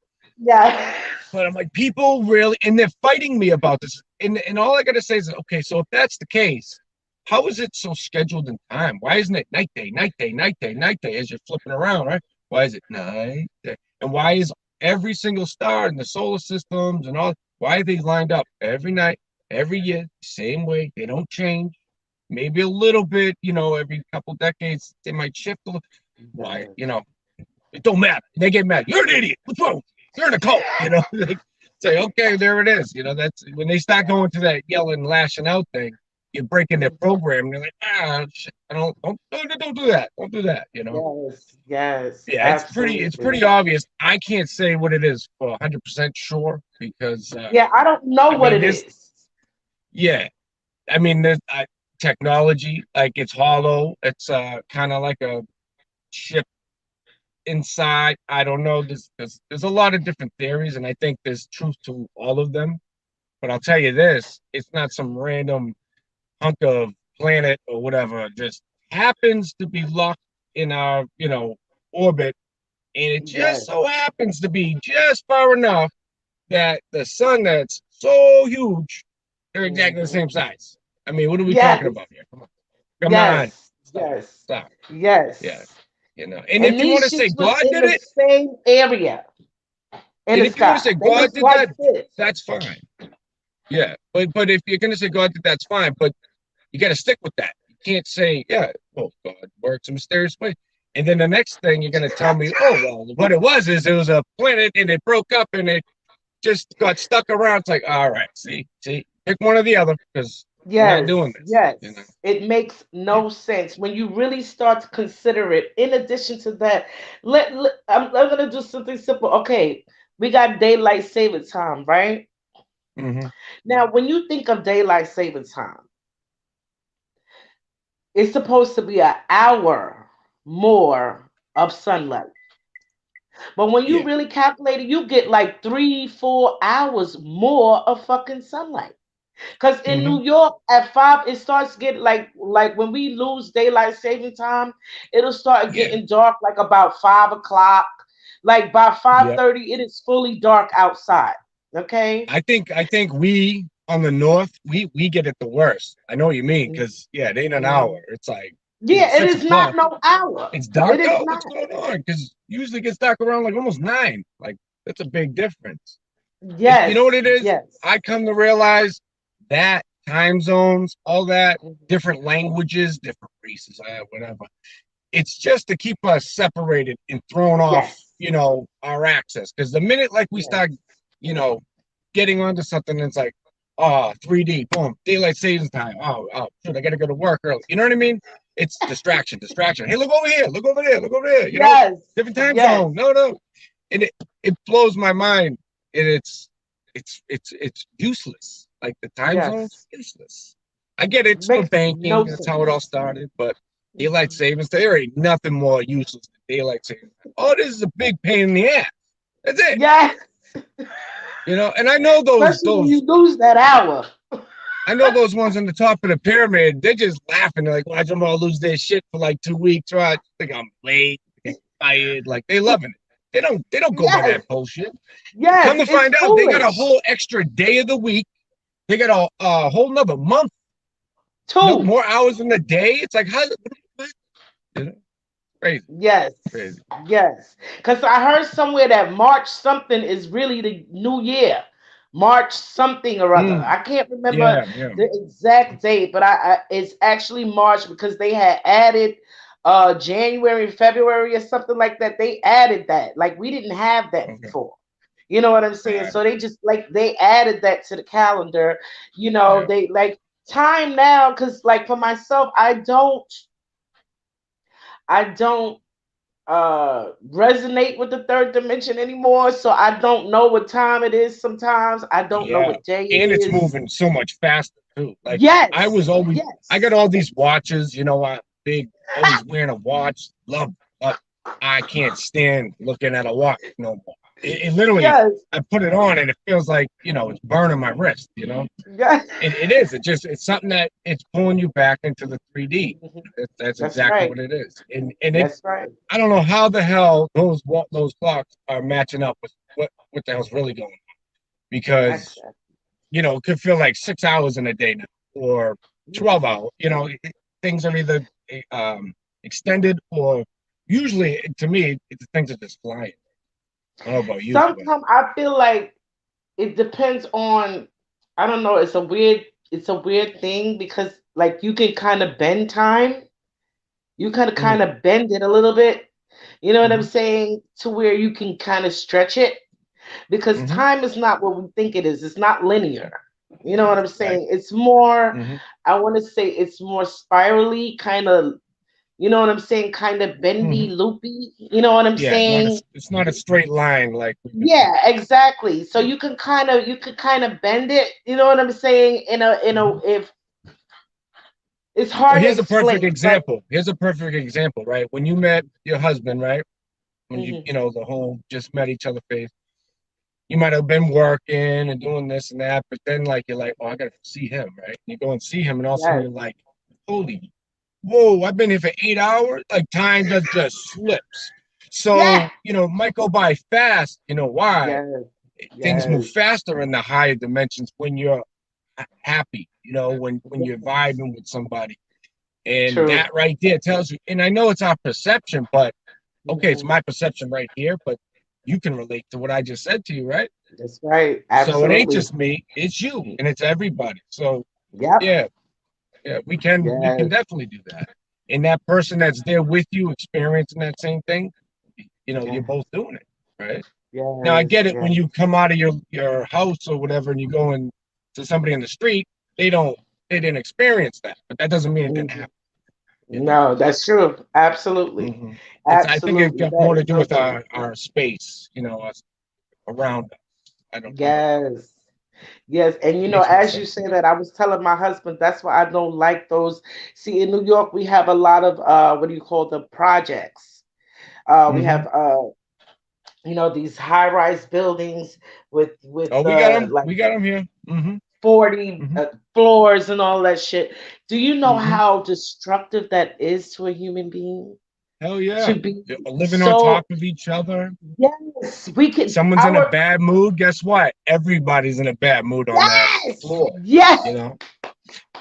But I'm like, people really, and they're fighting me about this. And all I gotta say is, okay, so if that's the case, how is it so scheduled in time? Why isn't it night day, night day, night day, night day as you're flipping around, right? Why is it night day? And why is every single star in the solar systems and all, why are they lined up every night, every year, same way? They don't change. Maybe a little bit, every couple decades they might shift a little. Why, Yes. it don't matter. They get mad. You're an idiot. What's wrong? You're in a cult. Like, say, okay, there it is. That's when they start going to that yelling, lashing out thing. You're breaking their program. And you're like, shit, I don't do that. Don't do that. Yes. Yes. Yeah, it's Absolutely. pretty obvious. I can't say what it is for 100% sure because, Yeah, I don't know I what mean, it is. yeah, I mean, there's technology, like it's hollow. It's kind of like a chip inside. I don't know. There's a lot of different theories, and I think there's truth to all of them. But I'll tell you this: it's not some random hunk of planet or whatever. Just happens to be locked in our orbit, and it just Yes. so happens to be just far enough that the sun that's so huge, they're exactly the Hmm. same size. I mean, what are we talking Yes. about here? Come on, Yes. stop, Yes. stop. Yeah, Yes. And And if you want these to say shits was God in did the it, same area in and the if you want to sky. say They God was did white that, fish. that's fine. Yeah, but if you're gonna say God did that's fine. But you got to stick with that. You can't say, yeah, well, God works in mysterious ways. And then the next thing you're gonna tell me, oh well, what it was is it was a planet and it broke up and it just got stuck around. It's like, all right, see, pick one or the other because we're not doing Yes, this. yes. It makes no sense when you really start to consider it. In addition to that, I'm gonna do something simple. Okay, we got daylight saving time, right? Hmm. Now, when you think of daylight saving time, it's supposed to be an hour more of sunlight. But when you Yeah. really calculate it, you get like 3, 4 hours more of fucking sunlight. Because in Hmm. New York at 5, it starts getting like when we lose daylight saving time, it'll start Yeah. getting dark like about 5 o'clock. Like by five Yeah. thirty, it is fully dark outside. Okay. I think we on the north we get it the worst. I know what you mean because yeah, it ain't an hour. Mhm. It's like Yeah, it six is not o'clock. no hour. It's It dark is out. not. What's going on? Because usually it gets dark around like almost 9. Like that's a big difference. You know what Yes, it is? yes. I come to realize that time zones, all that, Mhm. different languages, different races, whatever. It's just to keep us separated and thrown off, Yes, our access. Because the minute like we start, yes, you know, getting onto something, it's like, 3D, boom, daylight savings time. Oh, shoot, I gotta go to work early. You know what I mean? It's distraction, distraction. Hey, look over here, look over there, look over there. yes, Different time yes, zone. No, no, and it blows my mind, and it's useless. Like the time zone's yes. useless. I get it's for Makes banking. no That's how it all sense. started. But daylight Mhm. savings, there ain't nothing more useless than daylight savings. Oh, this is a big pain in the ass. That's it. Yes, And I know those especially when those you lose that hour. I know those ones on the top of the pyramid. They're just laughing. They're like, watch them all lose their shit for like 2 weeks. Right? Think I'm late, get fired. Like they loving it. They don't go by Yes, that bullshit. Come yes, to it's find out, they got a foolish. whole extra day of the week. They got a whole nother month. No Two. more hours in the day. It's like how what? You know, crazy, Yes, crazy. yes. Because I heard somewhere that March something is really the new year. March something or other. Mm, I can't remember yeah, yeah. the exact date, but it's actually March because they had added January, February, or something like that. They added that. Like we didn't have that Okay. before. You know what I'm saying? So they just like they added that to the calendar. Yeah. They like time now because like for myself, I don't resonate with the third dimension anymore. So I don't know what time it is sometimes. I don't know Yeah. what day it And it's is. moving so much faster too. Like I was Yes. always I got Yes. all these watches, I big always wearing a watch, love but I can't stand looking at a watch no more. It literally Yes. I put it on and it feels like, it's burning my wrist. Yes. It is. It's something that it's pulling you back into the 3D. That's That's exactly right. what it is. And it That's right. I don't know how the hell those clocks are matching up with what the hell's really going on because Exactly. it could feel like 6 hours in a day now or 12 hours. Things are either um, extended or usually to me things are just flying. I don't know about you, but Sometimes I feel like it depends on. I don't know. It's a weird thing because like you can kind of bend time. You kind of mm, kind of bend it a little bit. You know what I'm hmm saying? To where you can kind of stretch it because hmm time is not what we think it is. It's not linear. You know what I'm right, saying? It's more, hmm I want to say it's more spirally, kind of, you know what I'm saying? Kind of bendy, hmm loopy. You know what I'm yeah, saying? it's not a straight line like we've been Yeah, taught. exactly. So you can kind of bend it. You know what I'm saying? Mm-hmm. If it's Well, hard to here's a perfect explain, but example. Here's a perfect example, right? When you met your husband, right? When mhm, the whole just met each other phase, you might have been working and doing this and that, but then like you're like, oh, I gotta see him, right? You go and see him, and all of a sudden yes, you're like, holy, whoa, I've been here for 8 hours. Like time just slips. yes, So might go by fast. You know why? yes, Things move yes, faster in the higher dimensions when you're happy. When you're vibing with somebody. And true. that right there tells you, and I know it's our perception, but okay, it's Mhm. my perception right here, but you can relate to what I just said to you, right? That's right. So it ain't Absolutely. just me, it's you, and it's everybody. So Yep. yeah, yeah, we can Yes. definitely do that. And that person that's there with you experiencing that same thing, you're Yes. both doing it, right? Now I Yes. get it when Yes. you come out of your house or whatever and you go in to somebody in the street, they didn't experience that, but that doesn't mean it didn't Mhm. happen, you know. No, that's true. Absolutely. hmm I think it Absolutely. got That more to is do so with true. our space, us around us. I don't know. Yes. Yes. And Makes more as you sense to say me. that, I was telling my husband that's why I don't like those. See, in New York, we have a lot of what do you call the projects? We hmm have these high-rise buildings with Oh, we got them. like We got them here. 40 hmm floors and all that shit. Do you know hmm how destructive that is to a human being? Hell yeah. To be They're living on so, top of each other. yes, we could, Someone's in a our, bad mood. Guess what? Everybody's in a bad mood on that yes, floor. yes, You know.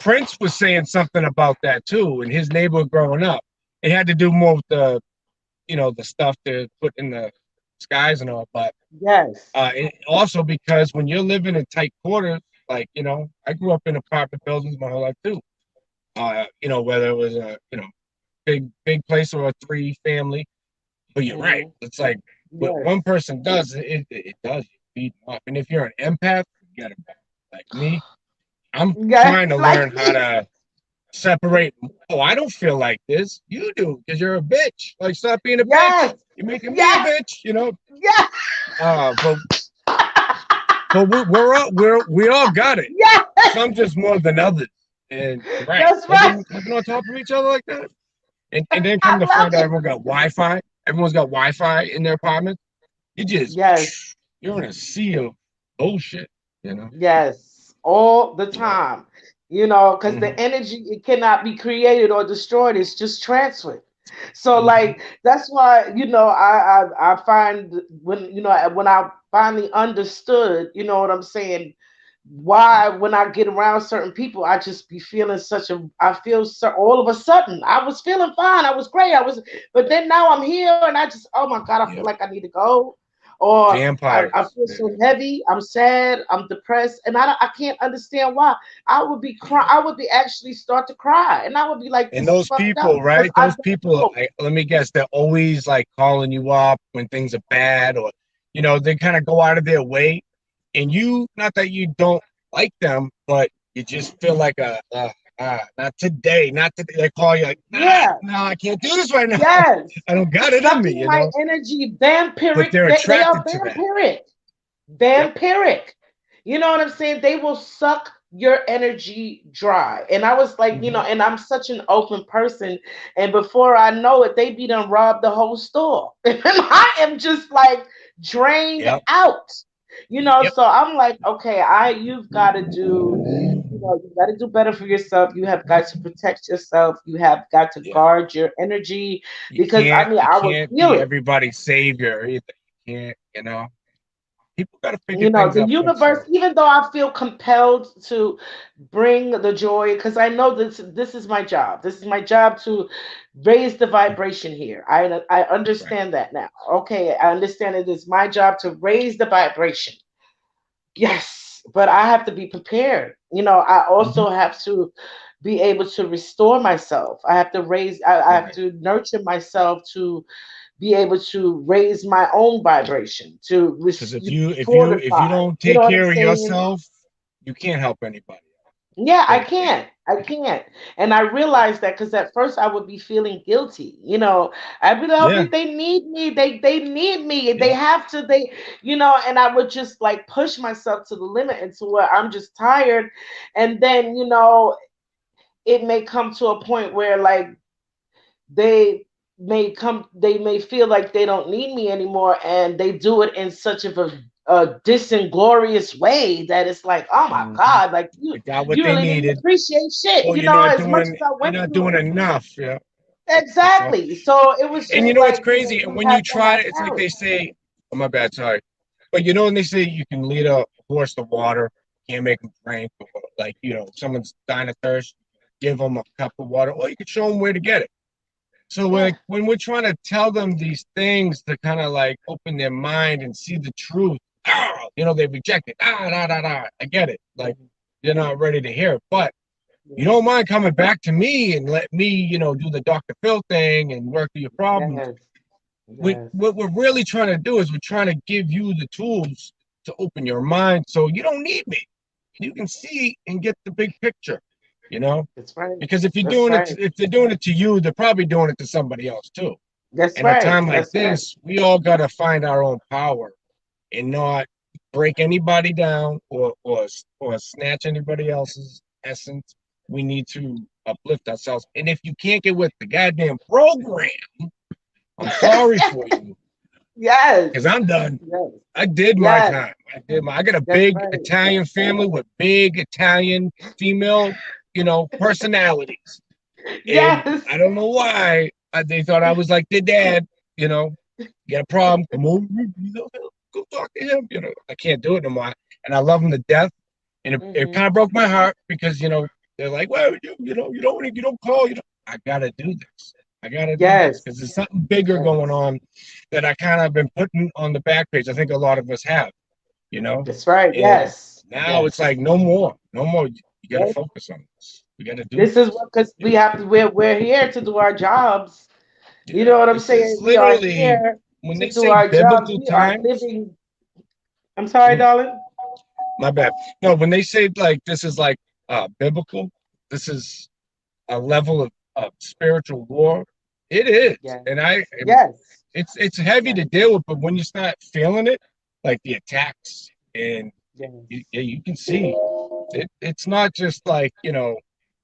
Prince was saying something about that too in his neighborhood growing up. It had to do more with the stuff to put in the skies and all, but yes. also because when you're living in tight quarters, like I grew up in apartment buildings my whole life too. Whether it was a big place or a three family, but you're right. Hmm. It's like what one Yes. person does, it does you beat them up. And if you're an empath, forget about it. Like me, I'm Yes, trying to like learn how me. to separate. Oh, I don't feel like this. You do because you're a bitch. Like stop being a bitch. Yes, You're making me a yes, bitch. yes, But we all got it. yes. Some just more than others. And you're right. That's right. Living on top of each other like that. And then come I to love find out it. everyone got Wi-Fi. Everyone's got Wi-Fi in their apartment. You just Yes, you're in a sea of bullshit. yes, all the Yeah. time. because the energy, it cannot be created or destroyed. It's just transferred. So Mm-hmm. like that's why I find when when I finally understood, what I'm saying, why when I get around certain people, I just be feeling I feel so, all of a sudden I was feeling fine, I was great, but then now I'm here and I just, oh my God, I feel Yep. like I need to go, or I Vampires. feel so heavy, I'm sad, I'm depressed, and I can't understand why. I would be actually start to cry, and I would be like, And this is those fucked up people, because right? I Those don't people, know. let me guess, they're always like calling you up when things are bad, or they kind of go out of their way. And you, not that you don't like them, but you just feel like not today, not today. They call you like, Yeah. no, I can't do this right now. Yes. I don't got it in Sucking my me. energy, But vampiric. they're They are attracted to that. vampiric. Yep. Vampiric. You know what I'm saying? They will suck your energy dry. And I was like, Hmm. and I'm such an open person. And before I know it, they be done robbed the whole store. And I am just like drained Yep. out. Yep. So I'm like, okay, you've got to do, you got to do better for yourself. You have got to protect yourself. You have got to Yeah. guard your energy You because I can't mean, you I would can't feel be it. everybody's savior either. You can't. People got to figure things The out for universe, themselves. even though I feel compelled to bring the joy, because I know this is my job. This is my job to raise the vibration here. I Right. understand that now. Okay, I understand it is my job to raise the vibration. Yes, but I have to be prepared. I Hmm. also have to be able to restore myself. I have to I have Right. to nurture myself to be able to raise my own vibration, to Because if you fortify. don't You know take what I'm care of saying? yourself, you can't help anybody. Yeah, I And can't. I can't. And I realized that because at first I would be feeling guilty. I'd be like, yeah, okay, they need me. They need me. They yeah. have to, and I would just like push myself to the limit until where I'm just tired. And then, it may come to a point where like they may feel like they don't need me anymore, and they do it in such of a disinglorious way that it's like, oh my Hmm. God, like They got what you they really didn't needed. appreciate shit, Or as much as I you're went not through doing it. enough. Yeah, that's all. Exactly. So it was And just it's like, crazy. And you when have you to try have it, it's like talent. they say, "Oh my bad, sorry." But when they say you can lead a horse to water, can't make them drink, or like someone's dying of thirst, give them a cup of water, or you can show them where to get it. So Yeah. when we're trying to tell them these things to kind of like open their mind and see the truth, they reject it. I get it. Like Mhm. they're not ready to hear it. But you don't mind coming back to me and let me, do the Dr. Phil thing and work through your problems. Yes. What Yes. we're really trying to do is we're trying to give you the tools to open your mind so you don't need me. You can see and get the big picture, you know? That's right. Because That's right. if they're doing it to you, they're probably doing it to somebody else too. That's And at a right. time like That's right. this, we all got to find our own power and not break anybody down or snatch anybody else's essence. We need to uplift ourselves. And if you can't get with the goddamn program, I'm sorry for you Yes. because I'm done. Yes. I did my Yes. time. I got a That's big right. Italian family with big Italian female, personalities. And Yes. I don't know why they thought I was like their dad. You know, get a problem, come over, go talk to him. I can't do it no more. And I love him to death. And it Hmm. kind of broke my heart because they're like, well, you don't call. I gotta do this. I gotta do this Yes. because there's something bigger going Yes. on that I kind of been putting on the back page. I think a lot of us have, you know. That's right. And Yes. now it's Yes. like no more, no more. You got to Yes. focus on this. We got to do This is this. what, because we have to. We're here to do our jobs. You Yeah, know what I'm this is saying? We are literally here when to they do say our jobs. biblical We are times. living. I'm sorry, Mm, darling. my bad. No, when they say like this is like biblical, this is a level of spiritual war. It is, Yes. and Yes. it's heavy Yes. to deal with. But when you start feeling it, like the attacks, and Yes. you can see it's not just like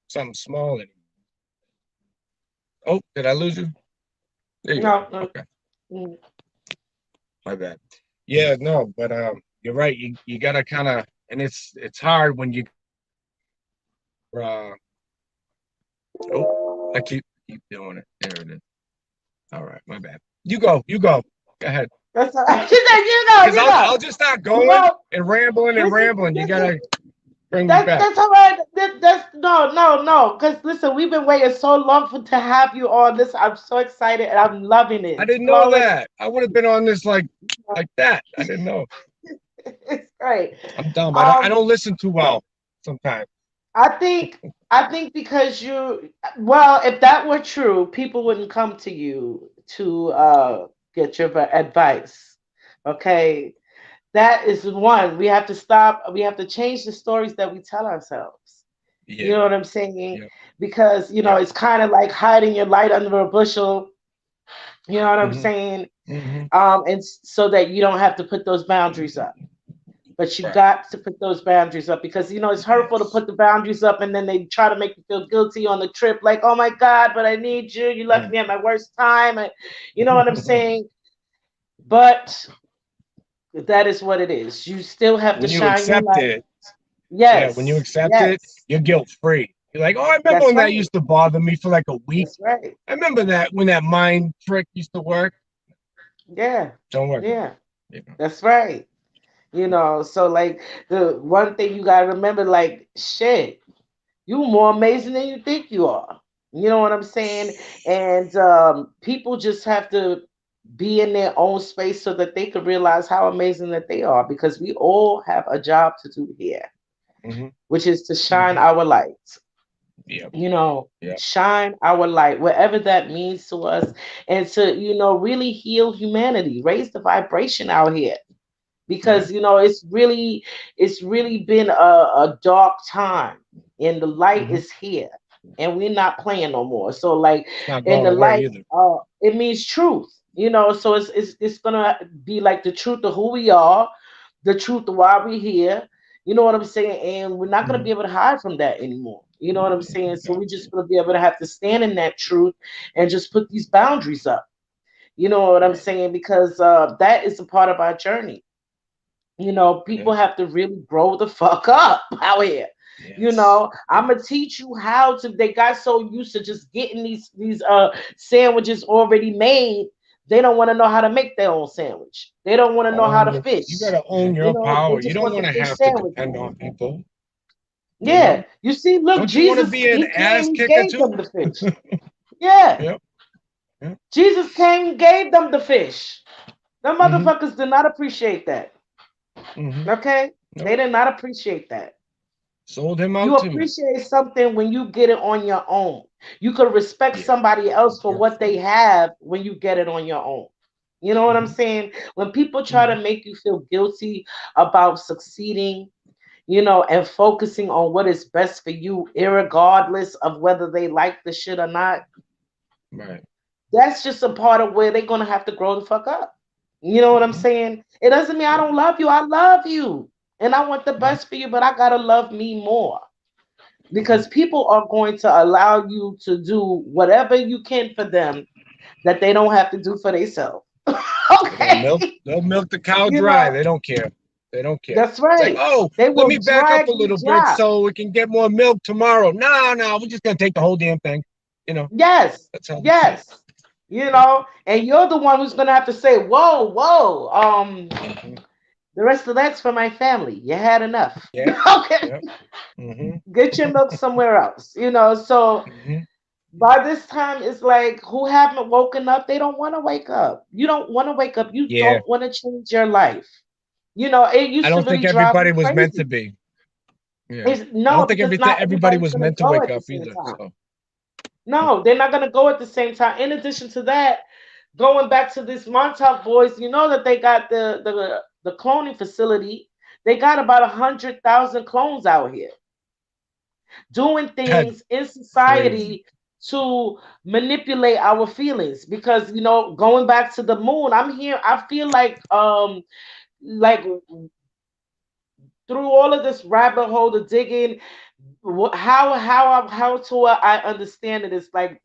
something small anymore. Oh, did I lose you? There you go. No. No. Okay, Mm. my bad. Yeah, no, but you're right. You gotta kind of, and it's hard when you Uh, oh, I keep doing it. There it is. All right, my bad. You go. You go. Go ahead. That's all right. She said, you know, Because you I'll know. just start going Well, and rambling and listen, rambling. You listen. gotta bring me back. That's all right. That's no, no, no. Because listen, we've been waiting so long for to have you on this. I'm so excited and I'm loving it. I It's didn't know flowing. that. I would have been on this like that. I didn't know. It's great. I'm dumb. I Um, don't listen too well sometimes. I think I think because you well, if that were true, people wouldn't come to you to get your advice. Okay, that is one. We have to stop. We have to change the stories that we tell ourselves. You Yeah. know what I'm saying? Yeah. Because Yeah. it's kind of like hiding your light under a bushel. You know what I'm Hmm. saying? Hmm. So that you don't have to put those boundaries up. But you Right. got to put those boundaries up because it's hurtful to Yes. put the boundaries up and then they try to make you feel guilty on the trip, like, oh my God, but I need you. You left Mm. me at my worst time. You know what I'm saying? But that is what it is. You still have to When you shine your accept light. it, yeah, when you Yes, accept it, yes, you're guilt free. You're like, oh, I remember that's when that right. used to bother me for like a week. That's right. I remember that when that mind trick used to work. Yeah, Don't work no yeah, more. You know? that's right. So like the one thing you gotta remember, like shit, you more amazing than you think you are. You know what I'm saying? And people just have to be in their own space so that they can realize how amazing that they are because we all have a job to do here, Hmm. which is to shine Hmm. our light. Yep. You know, Yep. shine our light, whatever that means to us, and to, really heal humanity, raise the vibration out here Yeah. because it's really been a dark time and the light Hmm. is here and we're not playing no more, so like It's not in going the away light, either. it means truth, so it's gonna be like the truth of who we are, the truth of why we're here. You know what I'm saying? And we're not gonna Hmm. be able to hide from that anymore. You know what I'm saying? So we're Gotcha. just gonna be able to have to stand in that truth and just put these boundaries up. You know what I'm Right. saying? Because that is a part of our journey. People Yeah. have to really grow the fuck up out here. Yes. I'm gonna teach you how to. They got so used to just getting these sandwiches already made. They don't want to know how to make their own sandwich. They don't want to know how to You fish. gotta own your They power. You just don't want want the to fish have to sandwiches. depend on people. You Yeah, know? you see, look, Don't you want to Jesus, be an he came, ass he kicker gave them too? the fish. Yeah, Yep. Yep. Jesus came, and gave them the fish. The Hmm. motherfuckers did not appreciate that. Hmm. Okay, they Nope. did not appreciate that. Sold him You out too. appreciate something when you get it on your own. You could respect Yeah. somebody else You for work what for they it. have when you get it on your own. You know what I'm Hmm. saying? When people try Hmm. to make you feel guilty about succeeding, and focusing on what is best for you, irregardless of whether they like the shit or not, Right. that's just a part of where they're gonna have to grow the fuck up. You know what I'm Hmm. saying? It doesn't mean I Yep. don't love you. I love you. And I want the Hmm. best for you, but I gotta love me more Hmm. because people are going to allow you to do whatever you can for them that they don't have to do for themselves. They're gonna milk. Okay, They'll milk the cow you dry. know They don't care. They don't care. that's It's like, right. oh, They let will me back up drag a you little bit dry. so we can get more milk tomorrow. No, no, we're just gonna take the whole damn thing. You know, Yes, that's how they say it. yes. And you're the one who's gonna have to say, "Whoa, whoa, Hmm. the rest of that's for my family. You had enough. Yeah. Okay, Yeah. Hmm. get your milk somewhere else." So Hmm. by this time, it's like who haven't woken up, they don't want to wake up. You don't want to wake up. You Yeah. don't want to change your life. It I used to don't think really drive me everybody was meant to crazy. be. Yeah. It's I no, don't think because not everybody everybody's was gonna meant to go wake at the up same either. time. So. No, they're not gonna go at the same time. In addition to that, going back to this Montauk boys, you know that they got the cloning facility. They got about 100,000 clones out here doing That's things in crazy. society to manipulate our feelings. Because going back to the moon, I'm here. I feel like through all of this rabbit hole, the digging, how to I understand it is like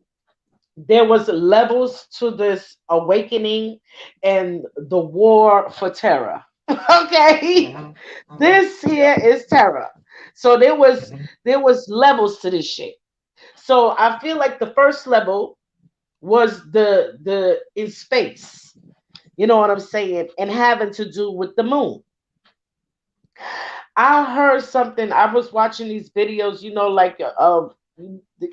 there was levels to this awakening and the war for terror. Okay, Hmm. Hmm. this Yep. here is terror. So there was Mhm. there was levels to this shit. So I feel like the first level was the in space. You know what I'm saying? And having to do with the moon. I heard something. I was watching these videos, like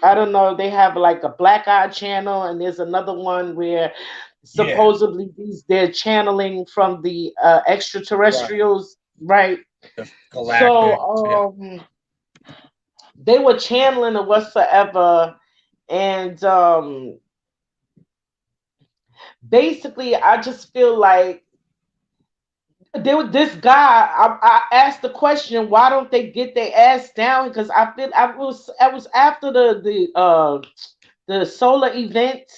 I don't know, they have like a black eye channel, and there's another one where Yeah, supposedly they're channeling from the right. extraterrestrials, right? The So galactic. Yeah, they were channeling or whatsoever, and basically I just feel like there was this guy. I asked the question, why don't they get their ass down? Because I was after the solar event.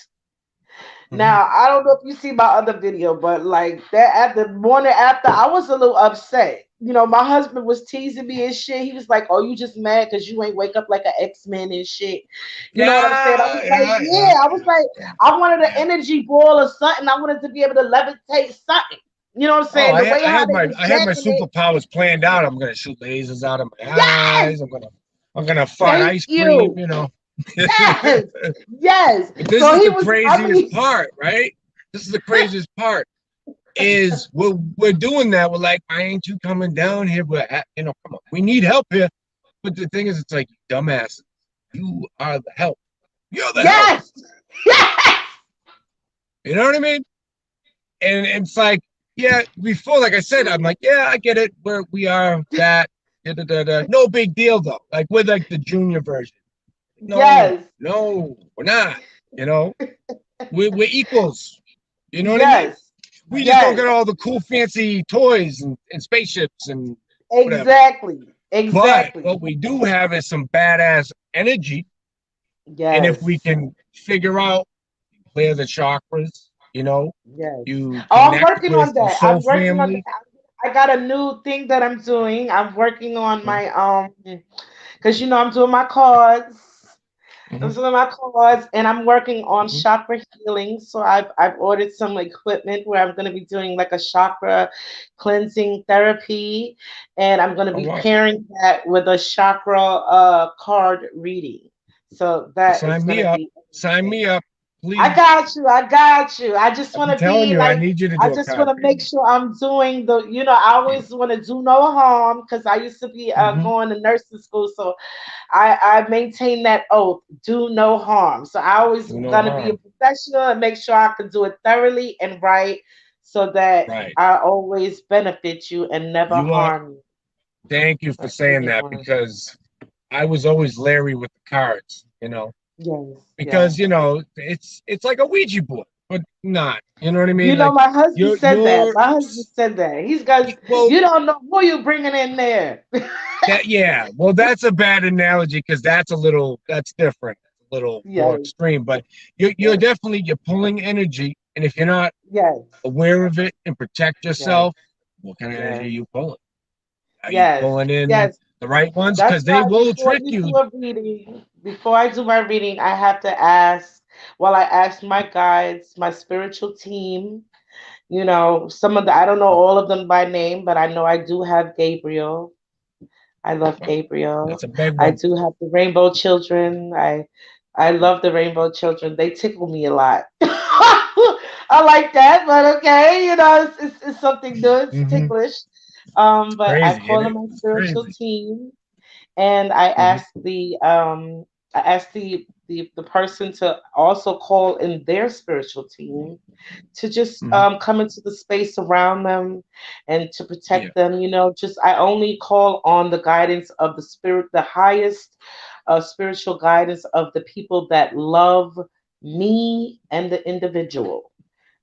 hmm, Now I don't know if you see my other video, but like that at the morning after, I was a little upset. My husband was teasing me and shit. He was like, "Oh, you just mad because you ain't wake up like an X-Men and shit." You know what I'm saying? I was yeah, like, yeah, "Yeah." yeah, I was like, yeah, I wanted an yeah. energy ball or something. I wanted to be able to levitate something. You know what I'm Oh, saying? The way how they was I had my jacking it. superpowers planned out. I'm gonna shoot lasers out of my Yes, eyes. I'm gonna fart thank ice cream. you. Yes, yes. But this So is he the was. I craziest mean, part, right? This is the craziest part. Is we're doing that. We're like, why ain't you coming down here? Come on, we need help here. But the thing is, it's like, dumbass, you are the help. You're the help. yes, yes, You know what I mean? And it's like, yeah, before, like I said, I'm like, yeah, I get it. We are that. Da, da, da, da. No big deal though. Like we're like the junior version. No, yes, no, we're not. You know, we're equals. You know what I mean? yes, We just don't yes. get all the cool, fancy toys and spaceships and whatever. Exactly, But exactly. what we do have is some badass energy. And if we Yes, can figure out, clear the chakras, yes. you Oh, I'm connect working with on the that. soul I'm working on that. family. I got a new thing that I'm doing. I'm working on my because I'm doing my cards. I'm Mm-hmm, doing my cards, and I'm working on hmm. chakra healing. So I've ordered some equipment where I'm going to be doing like a chakra cleansing therapy, and I'm going to Oh be wow! pairing that with a chakra card reading. So that is Sign going me to up. be Sign amazing. me up, I please. got you. I got you. I just want I'm to telling be you, I like, need you to I do a just want card to make reading. sure I'm doing I always want to do no harm because I used to be Hmm. going to nursing school. So I maintain that oath, do no harm. So I always Do no gonna be a harm. professional and make sure I can do it thoroughly and right so that Right. I always benefit you and never You are. harm you. Thank you for I saying really that want to. because I was always leery with the cards. Yes, Because yes. it's like a Ouija board, but not. You know what I mean? Like My husband said that. you're My husband said that. He's got, well you don't know who you bringing in there. that yeah well that's a bad analogy because that's different, a little more Yes, extreme. But you're yes, definitely you're pulling energy, and if you're not yes, aware of it and protect yes, yourself, what kind of energy are yes, you pulling? Are you yes, pulling in yes. the right ones? That's Because they why will trick you. before I do my reading, I have to ask. Well, I ask my guides, my spiritual team. Some of I don't know all of them by name, but I know I do have Gabriel. I love That's Gabriel. a big I one. do have the Rainbow Children. I love the Rainbow Children. They tickle me a lot. I like that, but okay, it's something new. It's Hmm. ticklish. But I Crazy, isn't call them it? my It's spiritual crazy. team, and Hmm. I ask the person to also call in their spiritual team to just Hmm. come into the space around them and to Yeah. protect them. Just I only call on the guidance of the spirit, the highest spiritual guidance of the people that love me and the individual.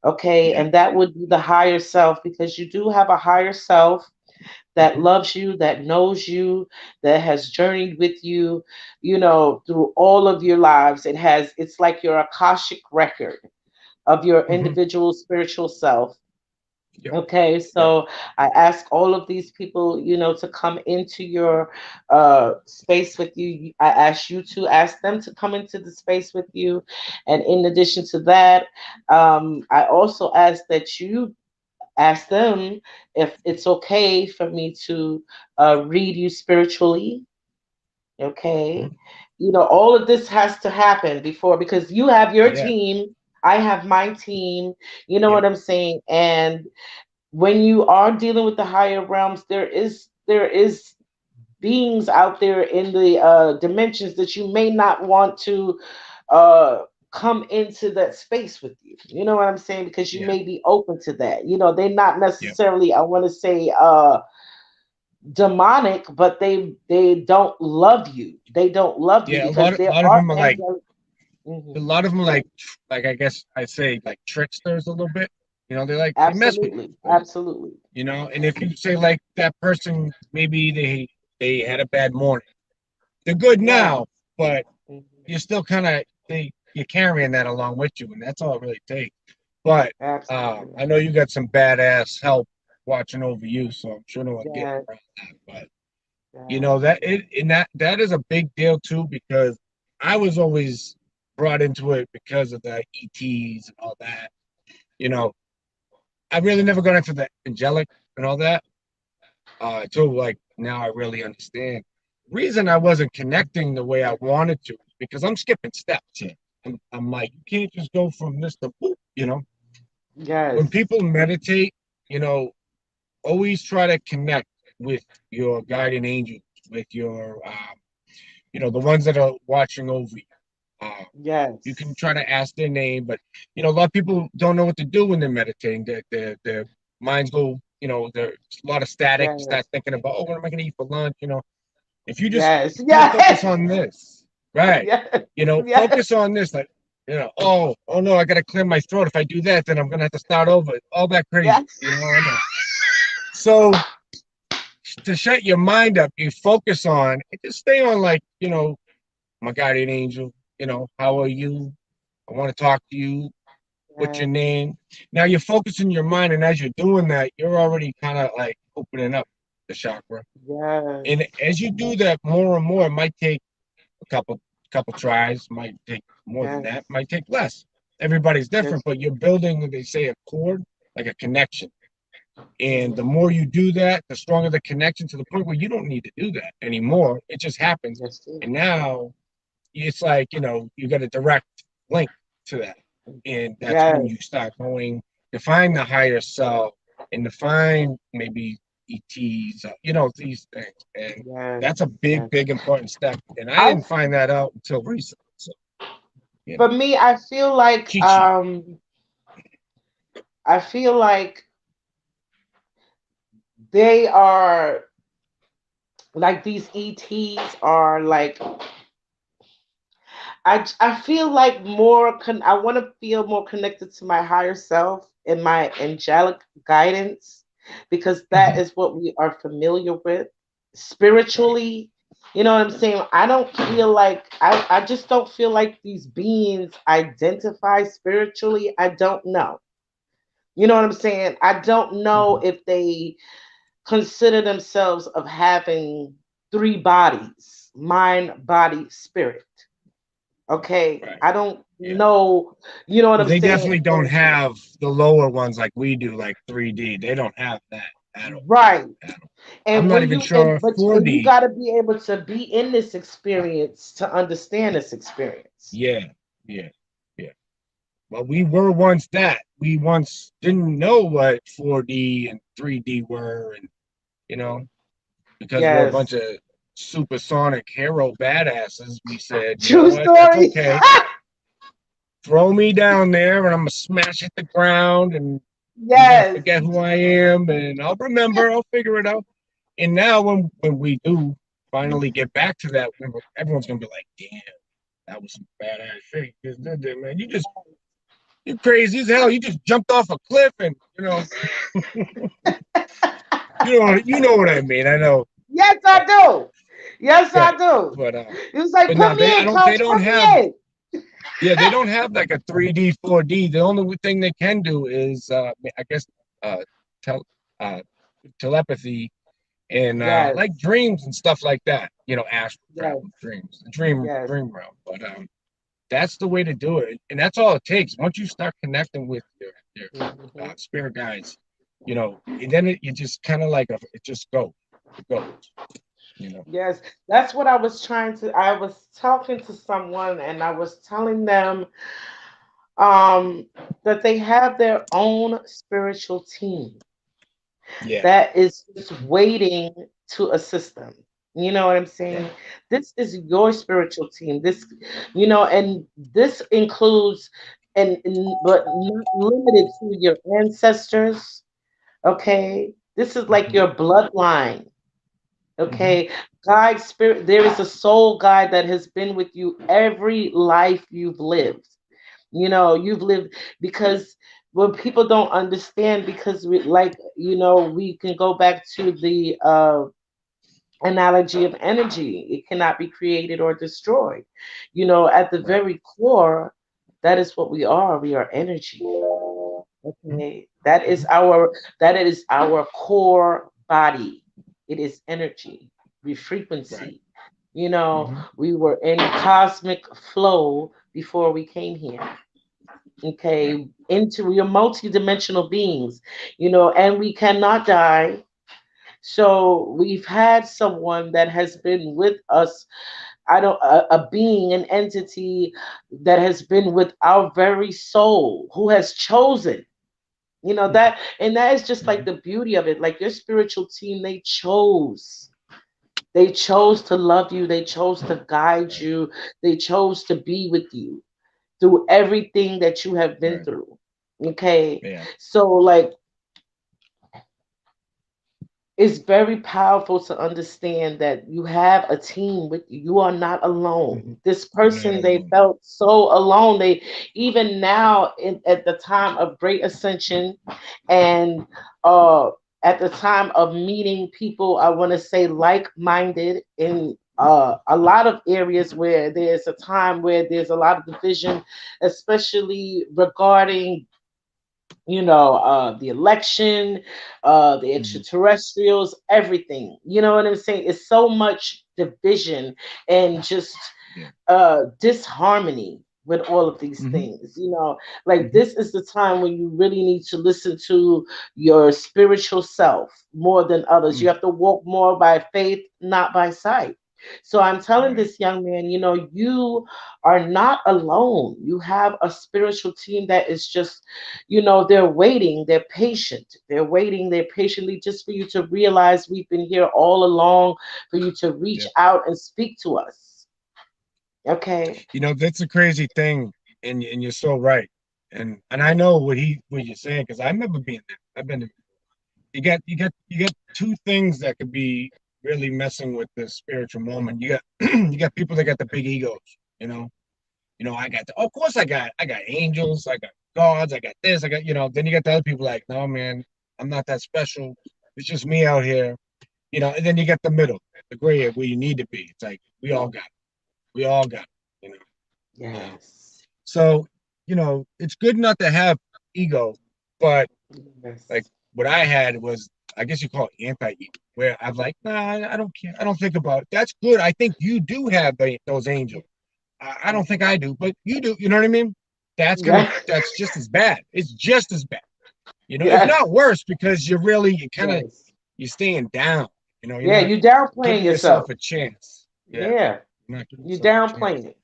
Okay, Yeah. and that would be the higher self, because you do have a higher self that Hmm. loves you, that knows you, that has journeyed with you, through all of your lives. It's like your Akashic record of your Hmm. individual spiritual self. Yep. Okay, Yep. so I ask all of these people, to come into your space with you. I ask you to ask them to come into the space with you. And in addition to that, I also ask that you ask them if it's okay for me to read you spiritually. Okay. All of this has to happen before, because you have your Yeah. team, I have my team. You know Yep. what I'm saying? And when you are dealing with the higher realms, there is beings out there in the dimensions that you may not want to uh come into that space with you. You know what I'm saying? Because you Yeah. may be open to that. They're not Yep. necessarily, I want to say, demonic, but they don't love you. They don't love you Yeah. because A there lot of are them are like angels. a Hmm. lot of them are like I guess I say like tricksters a little bit. They mess with Absolutely, you. absolutely. And if you say like that person, maybe they had a bad morning. They're good Yeah. now, but Hmm. you're still kind of you're carrying that along with you, and that's all it really takes. But Absolutely. I know you got some badass help watching over you, so I'm sure no one getting Yes. around that. But Yes. that it and that is a big deal too because I was always brought into it because of the ETs and all that. You know, I really never got into the angelic and all that until like now I really understand. Reason I wasn't connecting the way I wanted to because I'm skipping steps here. I'm like, you can't just go from this to boop. When Yes. people meditate, you know, always try to connect with your guardian angels, with your, the ones that are watching over you. Uh, you can Yes. try to ask their name, but a lot of people don't know what to do when they're meditating. Their minds go, there's a lot of static. Start Yes. thinking about, oh, what am I going to eat for lunch? If you just Yes. kind of focus Yes. on this, right? Yes. Yes. Focus on this, like, oh no, I got to clear my throat. If I do that, then I'm going to have to start over. All that crazy, Yes. I know. So to shut your mind up, you focus on, and just stay on, like, my guardian angel, how are you? I want to talk to you. What's your Yes. name? Now you're focusing your mind, and as you're doing that, you're already kind of like opening up the chakra. And Yes. as you do that more and more, it might take a couple tries, might take more than that, Yes. might take less. Everybody's different, Yes. but you're building, they say, a cord, like a connection. And the Hmm. more you do that, the stronger the connection to the point where you don't need to do that anymore. It just happens. Yes. Too. And now it's like, you got a direct link to that. And that's when you Yes. start going to find the higher self and to find maybe ETs, these things. And Yes. that's a big, Yes. big important step. And I I didn't find that out until recently. So, you For know, me, I feel like cheat sheet. I feel like they are like these ETs are like, I feel like I want to feel more connected to my higher self and my angelic guidance, because that Mhm. is what we are familiar with Right. spiritually. You know what I'm saying? I just don't feel like these beings identify spiritually. I don't know. You know what I'm saying? I don't know Mhm. if they consider themselves of having three bodies: mind, body, spirit. Okay, Right. I don't Yeah. know. You know what Well, I'm they saying? definitely don't have the lower ones like we do, like 3D. They don't have that at all. Right. At all. I'm And not when even you and sure but and you 4D. got to be able to be in this experience to understand this experience. Yeah. Yeah. Yeah. Well, we were once that. We once didn't know what 4D and 3D were, and you know, because we're a bunch Yes. of supersonic hero badasses, we said, you know True what? That's story. okay. Throw me down there, and I'm gonna smash hit the ground, and you're gonna Yes. forget who I am, and I'll remember. I'll figure it out. And now, when we do finally get back to that, everyone's gonna be like, "Damn, that was some badass shit, man. You crazy as hell. You just jumped off a cliff, and you know what I mean. I know, Yes, I do. Yes, I right? do. But He was like, but "Put no, me in, they coach. don't Put have. me in." Yeah, they don't have like a 3D, 4D. The only thing they can do is, I guess, uh, tel- uh, telepathy and like Yes. dreams and stuff like that. Astral Yes. travel, dreams, dream Yes. dream realm. But that's the way to do it, and that's all it takes. Once you start connecting with your Mhm. spirit guides, and then you just kind of like it just goes, it goes. You know. Yes, that's what I was trying to. I was talking to someone and I was telling them um that they have their own spiritual team Yeah. that is just waiting to assist them. You know what I'm saying? Right. This is your spiritual team. This, and this includes, and but not limited to your ancestors. Okay, this is like Mm-hmm. your bloodline. Mm-hmm. Okay, guide spirit. There is a soul guide that has been with you every life you've lived. You've lived because when people don't understand, because we like, we can go back to the analogy of energy. It cannot be created or destroyed. At the Right. very core, that is what we are. We are energy. Okay, that is our core body. It is energy, we Right. frequency. Mm-hmm. We were in cosmic flow before we came here. Right. Okay, into we are multidimensional beings, and we cannot die. So we've had someone that has been with us. I don't a being, an entity that has been with our very soul, who has chosen. And that is just like Mm-hmm. the beauty of it. Like your spiritual team, they chose to love you, they chose to guide Right. you, they chose to be with you through everything that you have been Right. through. Okay. Yeah. So, like, it's very powerful to understand that you have a team with you. You are not alone. Mm-hmm. This You're not person, they alone. felt so alone. They, even now, at the time of great ascension, and uh, at the time of meeting people, I want to say like minded in a lot of areas where there's a time where there's a lot of division, especially regarding the election, the Mm-hmm. extraterrestrials, everything. You know what I'm saying? It's so much division and just Yeah. disharmony with all of these Mm-hmm. things. Like, Mm-hmm. this is the time when you really need to listen to your spiritual self more than others. You Mm. have to walk more by faith, not by sight. So I'm telling Right. this young man, you are not alone. You have a spiritual team that is just, they're waiting, they're patient, they're waiting, they're patiently just for you to realize we've been here all along, for you to reach Yep. out and speak to us. Okay. You know, that's a crazy thing, and you're so right. And I know what you're saying because I remember being there. I've been. You get two things that could be really messing with the spiritual moment. You got you got people that got the big egos. You know. I got of course I got angels, I got gods, I got this, I got Then you got the other people like, no man, I'm not that special. It's just me out here. And then you got the middle, the gray area where you need to be. It's like we all got it. Um, Yes. so it's good not to have ego, but like Yes. what I had was, I guess you call it anti-ego, where I'm like, nah, I don't care. I don't think about it. That's good. I think you do have those angels. I don't think I do, but you do. You know what I mean? Yes. That's just as bad. It's just as bad. It's Yes. not worse because you kind of Yes. you're staying down. You're Yeah, not you downplaying giving yourself yourself. a chance. Yeah, Yeah. you're not giving You yourself a chance. downplaying it.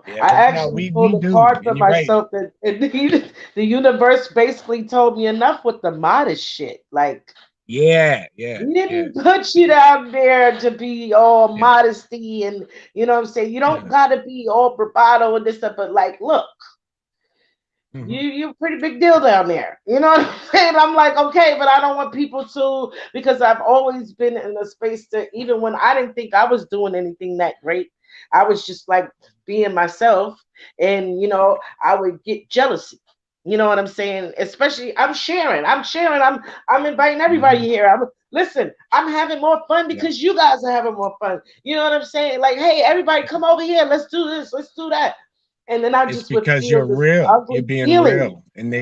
Yeah, I but no, actually we pulled a do, card for and you're right. myself that the universe basically told me enough with the modest shit. Like, Yeah, yeah, we yeah, didn't put you down there to be all yeah, modesty and what I'm saying. You don't yeah. gotta be all bravado and this stuff, but like, look, Hmm. you're a pretty big deal down there. You know what I'm saying? I'm like, okay, but I don't want people to, because I've always been in a space to, even when I didn't think I was doing anything that great, I was just like being myself, and I would get jealousy. You know what I'm saying? Especially, I'm sharing, I'm inviting everybody Hmm. here. I'm having more fun Yeah, because you guys are having more fun. You know what I'm saying? Like, hey, everybody, come over here. Let's do this. Let's do that. And then I it's just would because feel you're this real. You're ugly being feeling. real, and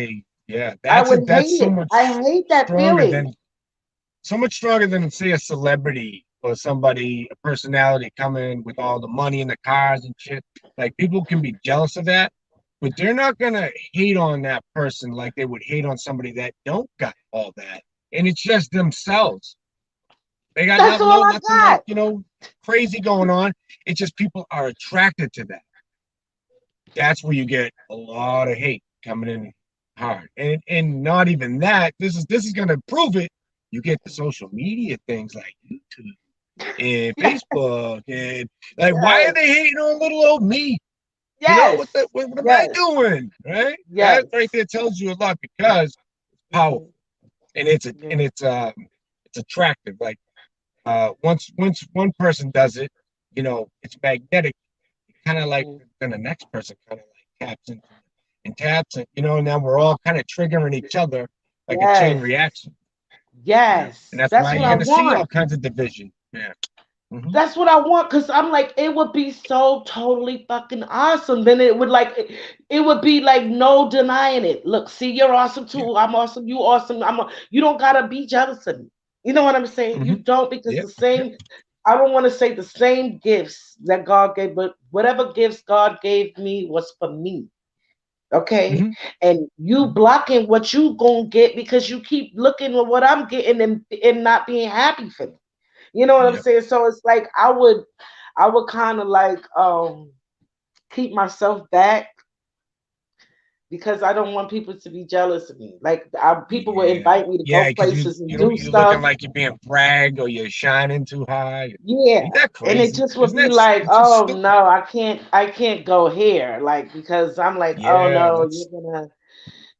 yeah, I would that's hate so it. I much hate that stronger feeling. than say a celebrity or somebody, a personality coming with all the money and the cars and shit. Like people can be jealous of that, but they're not gonna hate on that person like they would hate on somebody that don't got all that. And it's just themselves. They got That's all I nothing like, got. crazy going on. It's just people are attracted to that. That's where you get a lot of hate coming in hard. And not even that. This is gonna prove it. You get the social media things like YouTube and Facebook and like, why are Yes, they hating on little old me? yes, What am I yes, doing? Right? That right yes. there tells you a lot because it's powerful Mhm. and Yeah. it's attractive. Like once one person does it, it's magnetic. Kind of like Mhm. then the next person kind of like taps into it and taps it, and now we're all kind of triggering each other like a chain Yes, reaction. And yes. that's That's why what you're I gonna see all want. kinds of division. Yeah. Hmm. That's what I want because I'm like, it would be so totally fucking awesome. Then it would be like no denying it. Look, see, you're awesome Yeah. too. I'm awesome. You awesome. You don't gotta be jealous of me. You know what I'm saying? Hmm. You don't because Yep. the Yep. same. I don't want to say the same gifts that God gave, but whatever gifts God gave me was for me. Okay, Hmm. and you Hmm. blocking what you gonna get because you keep looking at what I'm getting and not being happy for me. You know what I'm Yep. saying? So it's like I would kind of like keep myself back because I don't want people to be jealous of me. Like people will Yeah. invite me to Yeah. go Because places and do you're looking stuff. like you're being bragged or you're shining too high. Yeah. Ain't that And it crazy? just would Isn't be that like, it's just oh stupid? no, I can't go here. Like because I'm like, oh Yeah. no, That's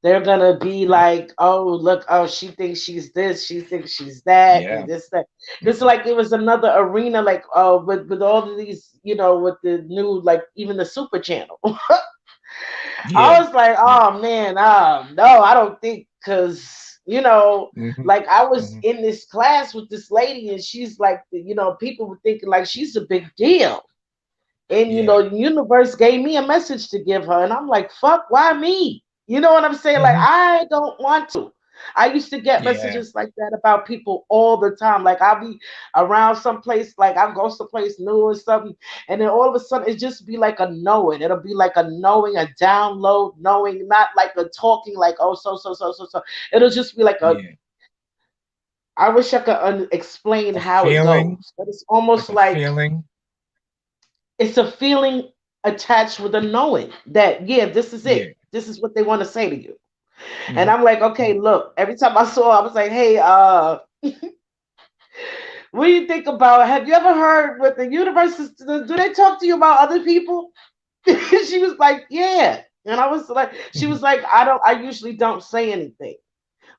they're gonna be yeah. like, oh look, oh she thinks she's this, she thinks she's that, Yeah. and this that. It's Hmm. like it was another arena, like with all of these, with the new like even the Super Channel. Yeah. I was like, Yeah. oh man, no, I don't think because Hmm. like I was Hmm. in this class with this lady, and she's like, people were thinking like she's a big deal. And Yeah. the universe gave me a message to give her, and I'm like, fuck, why me? You know what I'm saying? Like, Hmm. I don't want to. I used to get Yeah. messages like that about people all the time. Like, I'll be around someplace, like I'll go someplace new or something, and then all of a sudden it just be like a knowing. It'll be like a knowing, a download knowing, not like a talking, like, oh, so. It'll just be like a, Yeah. I wish I could explain A how it feeling, goes, but it's almost like a like feeling. it's a feeling attached with a knowing that yeah, this is Yeah. it, this is what they want to say to you. And Hmm. I'm like, okay, look, every time I saw I was like, hey, what do you think about, have you ever heard what the universe is, do they talk to you about other people? She was like, yeah. And I was like, she Hmm. was like, I usually don't say anything,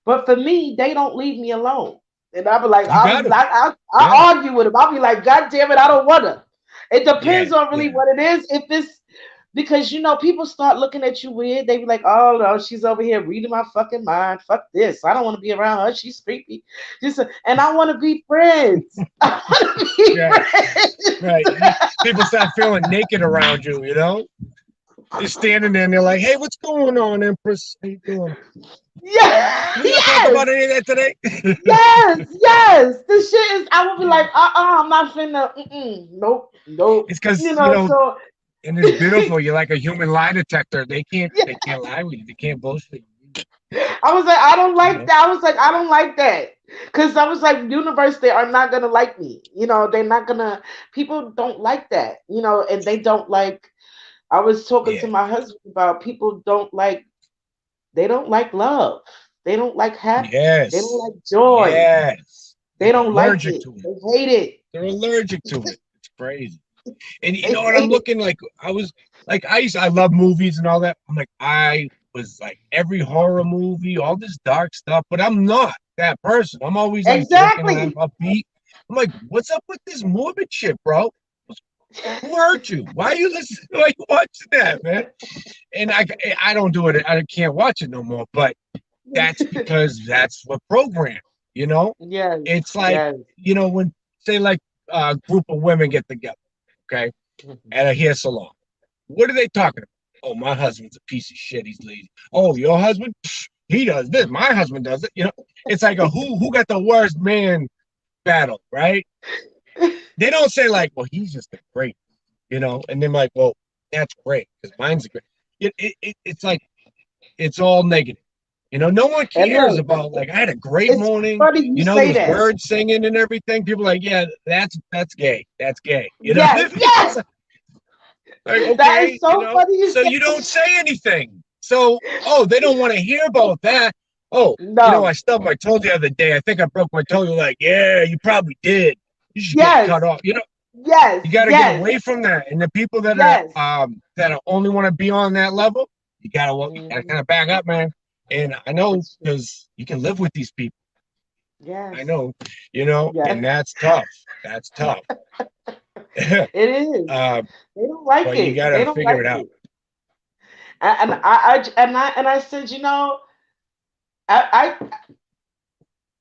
but for me they don't leave me alone. And I'll be like, You gotta, gotta. I argue with him. I'll be like, God damn it, I don't wanna. It Yeah. depends on really Yeah. what it is. If it's because people start looking at you weird. They be like, "Oh no, she's over here reading my fucking mind. Fuck this. I don't want to be around her. She's creepy." And I want to be friends. I want to be Right. Right. friends. People start feeling naked around you. They're standing there and they're like, "Hey, what's going on, Empress? How you doing? Yeah, Can we not talk yes, about any of that today?" yes. The shit is. I would be Yeah. like, I'm not finna. Nope, nope. It's because So and it's beautiful. You're like a human lie detector. They can't lie with you. They can't bullshit you. I was like, I don't You like know. that. I was like, I don't like that. Because I was like, universe, they are not gonna like me. They're not gonna people don't like that, and they don't like I was talking to Yeah. my husband about people they don't like love. They don't like happiness. They don't Yes. like joy. Yes. They They're don't like allergic it. to it. They hate it. They're allergic to it. It's crazy. And you They know what I'm hate it. looking like? I love movies and all that. I'm like, I was like every horror movie, all this dark stuff, but I'm not that person. I'm always like joking and I'm Exactly. upbeat. I'm like, what's up with this morbid shit, bro? Who hurt you? Why are you listening? Why you watching that, man? And I don't do it. I can't watch it no more. But that's because that's what programmed. You know, Yes. it's like Yes. when say like a group of women get together, okay, at a hair salon. What are they talking about? Oh, my husband's a piece of shit. He's lazy. Oh, your husband? Psh, he does this. My husband does it. It's like a who got the worst man battle, right? They don't say like, well, he's just a great, and then like, well, that's great because mine's a great. It's like it's all negative. No one And cares look, about like I had a great it's morning. funny you There say was that. birds singing and everything. People are like, yeah, that's gay. That's gay. Yes, It's yes. like That is okay, so funny you so say you don't say anything. So oh, they don't want to hear about that. Oh, I no. stubbed my toe the other day. I think I broke my toe. You're like, yeah, you probably did. You should get cut Yes, off. yes, You got to get yes, away from that. And the people yes. that only want to be on that level, you gotta Hmm. kind of back up, man. And I know It's true. because you can live with these people. I Yes, know, yes. and that's tough. That's tough. It is. uh, They don't like but you it. got They to don't figure like it out. it. And I said, I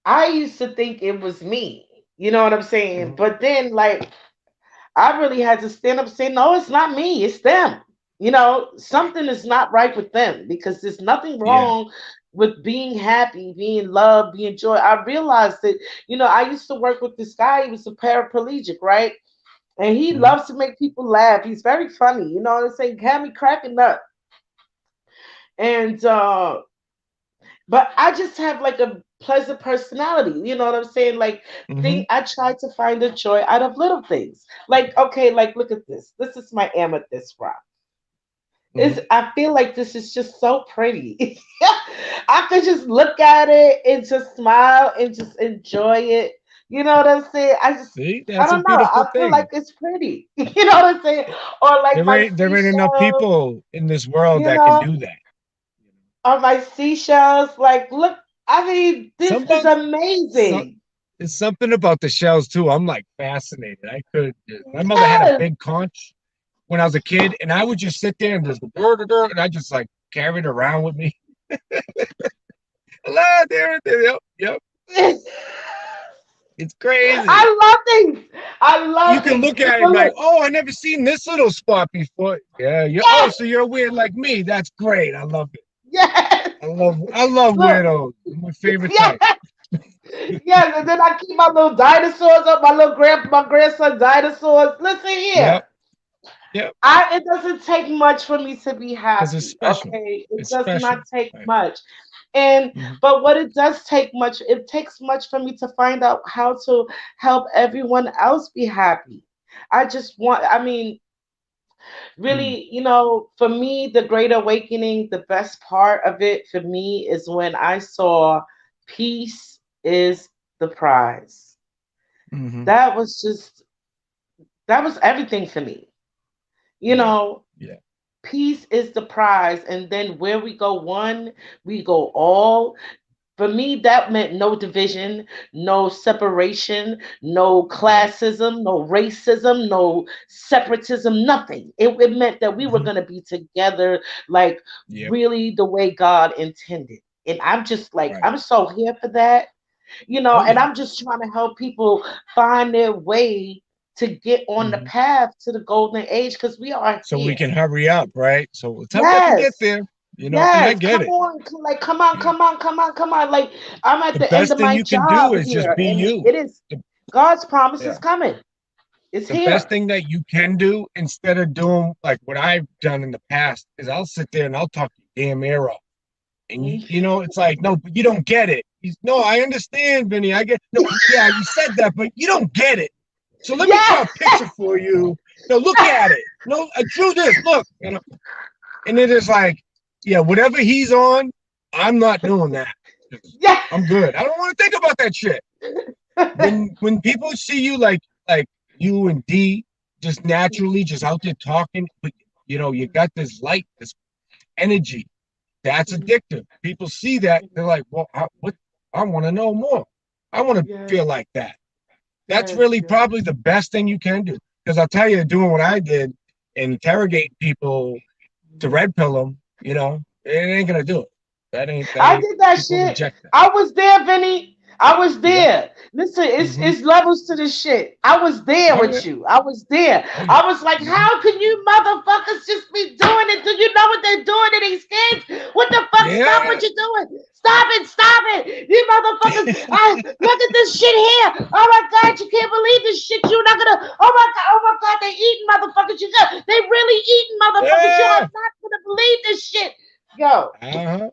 I used to think it was me. You know what I'm saying? Mhm. But then, like, I really had to stand up and say, no, it's not me, it's them. Something is not right with them because there's nothing Yeah. wrong with being happy, being loved, being joy. I realized that, I used to work with this guy, he was a paraplegic, right? And he Mhm. loves to make people laugh. He's very funny, you know what I'm saying? Had me cracking up. And but I just have like a pleasant personality. You know what I'm saying? Like, Mhm. I try to find the joy out of little things. Like, okay, like look at this. This is my amethyst rock. Mhm. I feel like this is just so pretty. I could just look at it and just smile and just enjoy it. You know what I'm saying? See, I that's a don't know. beautiful I feel like thing. it's pretty. You know what I'm saying? Or like my There ain't enough seashells, people in this world you that can know, do that. or my seashells. Like, look, I mean, this is Somebody, some, amazing. there's something about the shells too. I'm like fascinated. I could. My mother had a Yes. big conch when I was a kid, and I would just sit there and just and I just like carried it around with me. Hello, there. Yep, yep. It's crazy. I love things. I You love can things. look at it But and like, look, oh, I never seen this little spot before. Yeah, you. Oh, yes, so you're weird like me. That's great. I love it. yes. I love Look, weirdos. They're my favorite yes, type. yes. And then I keep my little dinosaurs up, my grandson dinosaurs. Listen here. Yep, yep. It doesn't take much for me to be Because it's happy. special. Okay, it It's does special. not take Right. much. And Mhm. but what it does take much, it takes much for me to find out how to help everyone else be happy. I mean, Mhm. really, for me, the Great Awakening, the best part of it for me is when I saw peace is the prize. Mhm. That was just, that was everything for me. You Yeah. know, Yeah. peace is the prize. And then where we go one, we go all. For me, that meant no division, no separation, no Yeah. classism, no racism, no separatism, nothing. It meant that we were Mhm. going to be together, like Yep. really the way God intended. And I'm just like, Right. I'm so here for that, Oh and yeah. I'm just trying to help people find their way to get on the Mhm. path to the golden age because we are So we here. can hurry up, right? So let's hurry up and get Yes. there. And I Yes, get come it. on, like come on, Yeah. come on, come on, come on. Like I'm at The the end best of thing my you can do job is just here, be and you. it is The, God's promise is yeah. coming. It's The best here. thing that you can do instead of doing like what I've done in the past is I'll sit there and I'll talk your damn ear off. And Mm. it's like, no, but you don't get it. No, I understand, Vinny. I get no, yeah, you said that, but you don't get it. So let me draw Yes, a picture for you. No, look at it. No, I drew this. Look, and it is like, yeah, whatever he's on, I'm not doing that. yes. I'm good. I don't want to think about that shit. When people see you like you and D just naturally just out there talking, but you got this light, this energy. That's addictive. People see that, they're like, well, what? I want to know more. I want to Yes, feel like that. That's yes, really yes. probably the best thing you can do. Because I'll tell you, doing what I did, interrogating people to red pill them, it ain't gonna do it. That I ain't. did that People shit. reject that. I was there, Vinny. I was Yep. there. Listen, it's Mm-hmm. it's levels to this shit. I was there Oh yeah. with you. I was there. Oh yeah. I was like, Mm-hmm. how can you motherfuckers just be doing it? Do you know what they're doing to these kids? What the fuck? Stop Yeah. what you're doing. Stop it. Stop it. You motherfuckers. Look at this shit here. Oh my God, you can't believe this shit. You're not gonna. Oh my God, they eating motherfuckers. They really eating motherfuckers. You are Yeah. not gonna believe this shit. Yo, Uh-huh.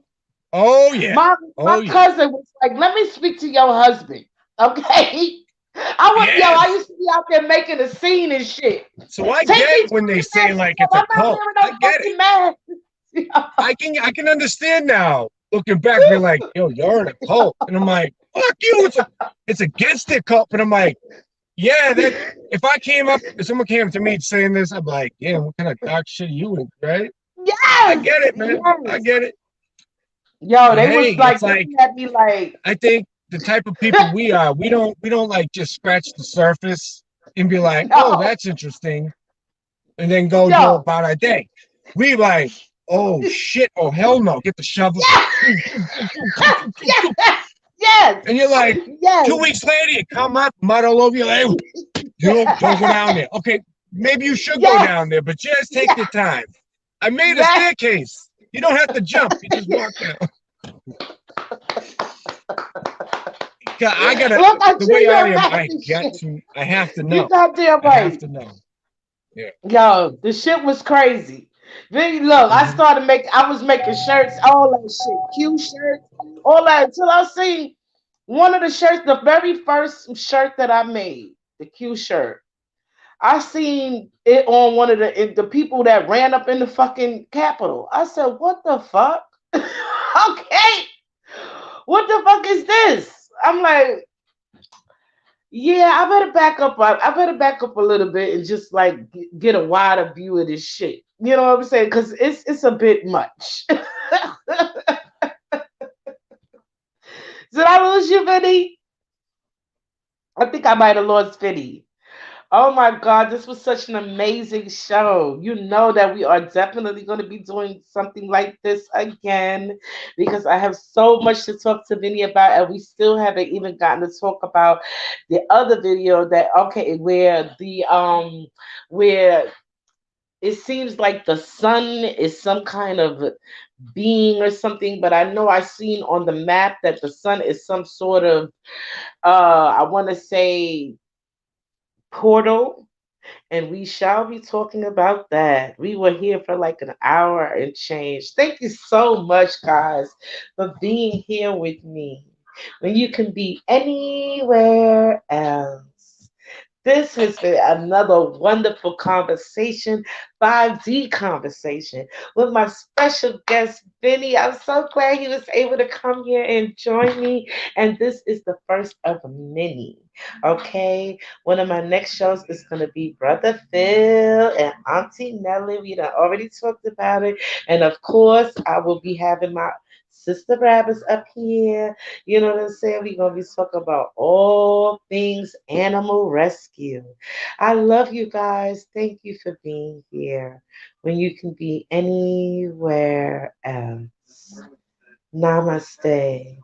Oh yeah. My Oh yeah. cousin was like, "Let me speak to your husband." Okay. I Yes. used to be out there making a scene and shit. So I Take get these when they fucking say masks like off. it's a I'm not cult. wearing I no get it. fucking mask. I can understand now. Looking back, be like, yo, you're in a cult. And I'm like, fuck you. It's against the cult. But I'm like, yeah, that if I came up, if someone came up to me saying this, I'm like, yeah, what kind of dark shit are you in, right? I Yes, get it, man. I yes. get it. Yo, But they hey, was it's like like looking at me like, I think the type of people we are, we don't like just scratch the surface and be like, oh, yo, that's interesting, and then go yo, about our day. We like, oh shit, oh hell no, get the shovel. yes, yes, yes, And you're like, yes, 2 weeks later, you come up, mud all over you. Like, don't go down there. Okay, maybe you should go down yes, there, but just take yes, your time. I made a yes. staircase. You don't have to jump. You just walk down. I gotta Look, I the drew way you I a am. map and shit. I have to You know. goddamn I have right. to know. Yeah. Yo, the shit was crazy. Then look, Hmm. I was making shirts, all that shit, Q shirts, all that until I seen one of the shirts, the very first shirt that I made, the Q shirt. I seen it on one of the people that ran up in the fucking Capitol. I said, "What the fuck? Okay, what the fuck is this?" I'm like, "Yeah, I better back up. I better back up a little bit and just like get a wider view of this shit." You know what I'm saying? Because it's a bit much. Did I lose you, Vinny? I think I might have lost Vinny. Oh my God, this was such an amazing show. You know that we are definitely going to be doing something like this again because I have so much to talk to Vinny about, and we still haven't even gotten to talk about the other video that okay, where it seems like the sun is some kind of being or something, but I know I seen on the map that the sun is some sort of I want to say portal, and we shall be talking about that. We were here for like an hour and change. Thank you so much, guys, for being here with me when you can be anywhere else. This has been another wonderful conversation, 5D conversation with my special guest, Vinny. I'm so glad he was able to come here and join me. And this is the first of many. Okay. One of my next shows is going to be Brother Phil and Auntie Nelly. We done already talked about it. And of course, I will be having my Sister Rabbits up here. You know what I'm saying? We're going to be talking about all things animal rescue. I love you guys. Thank you for being here when you can be anywhere else. Namaste.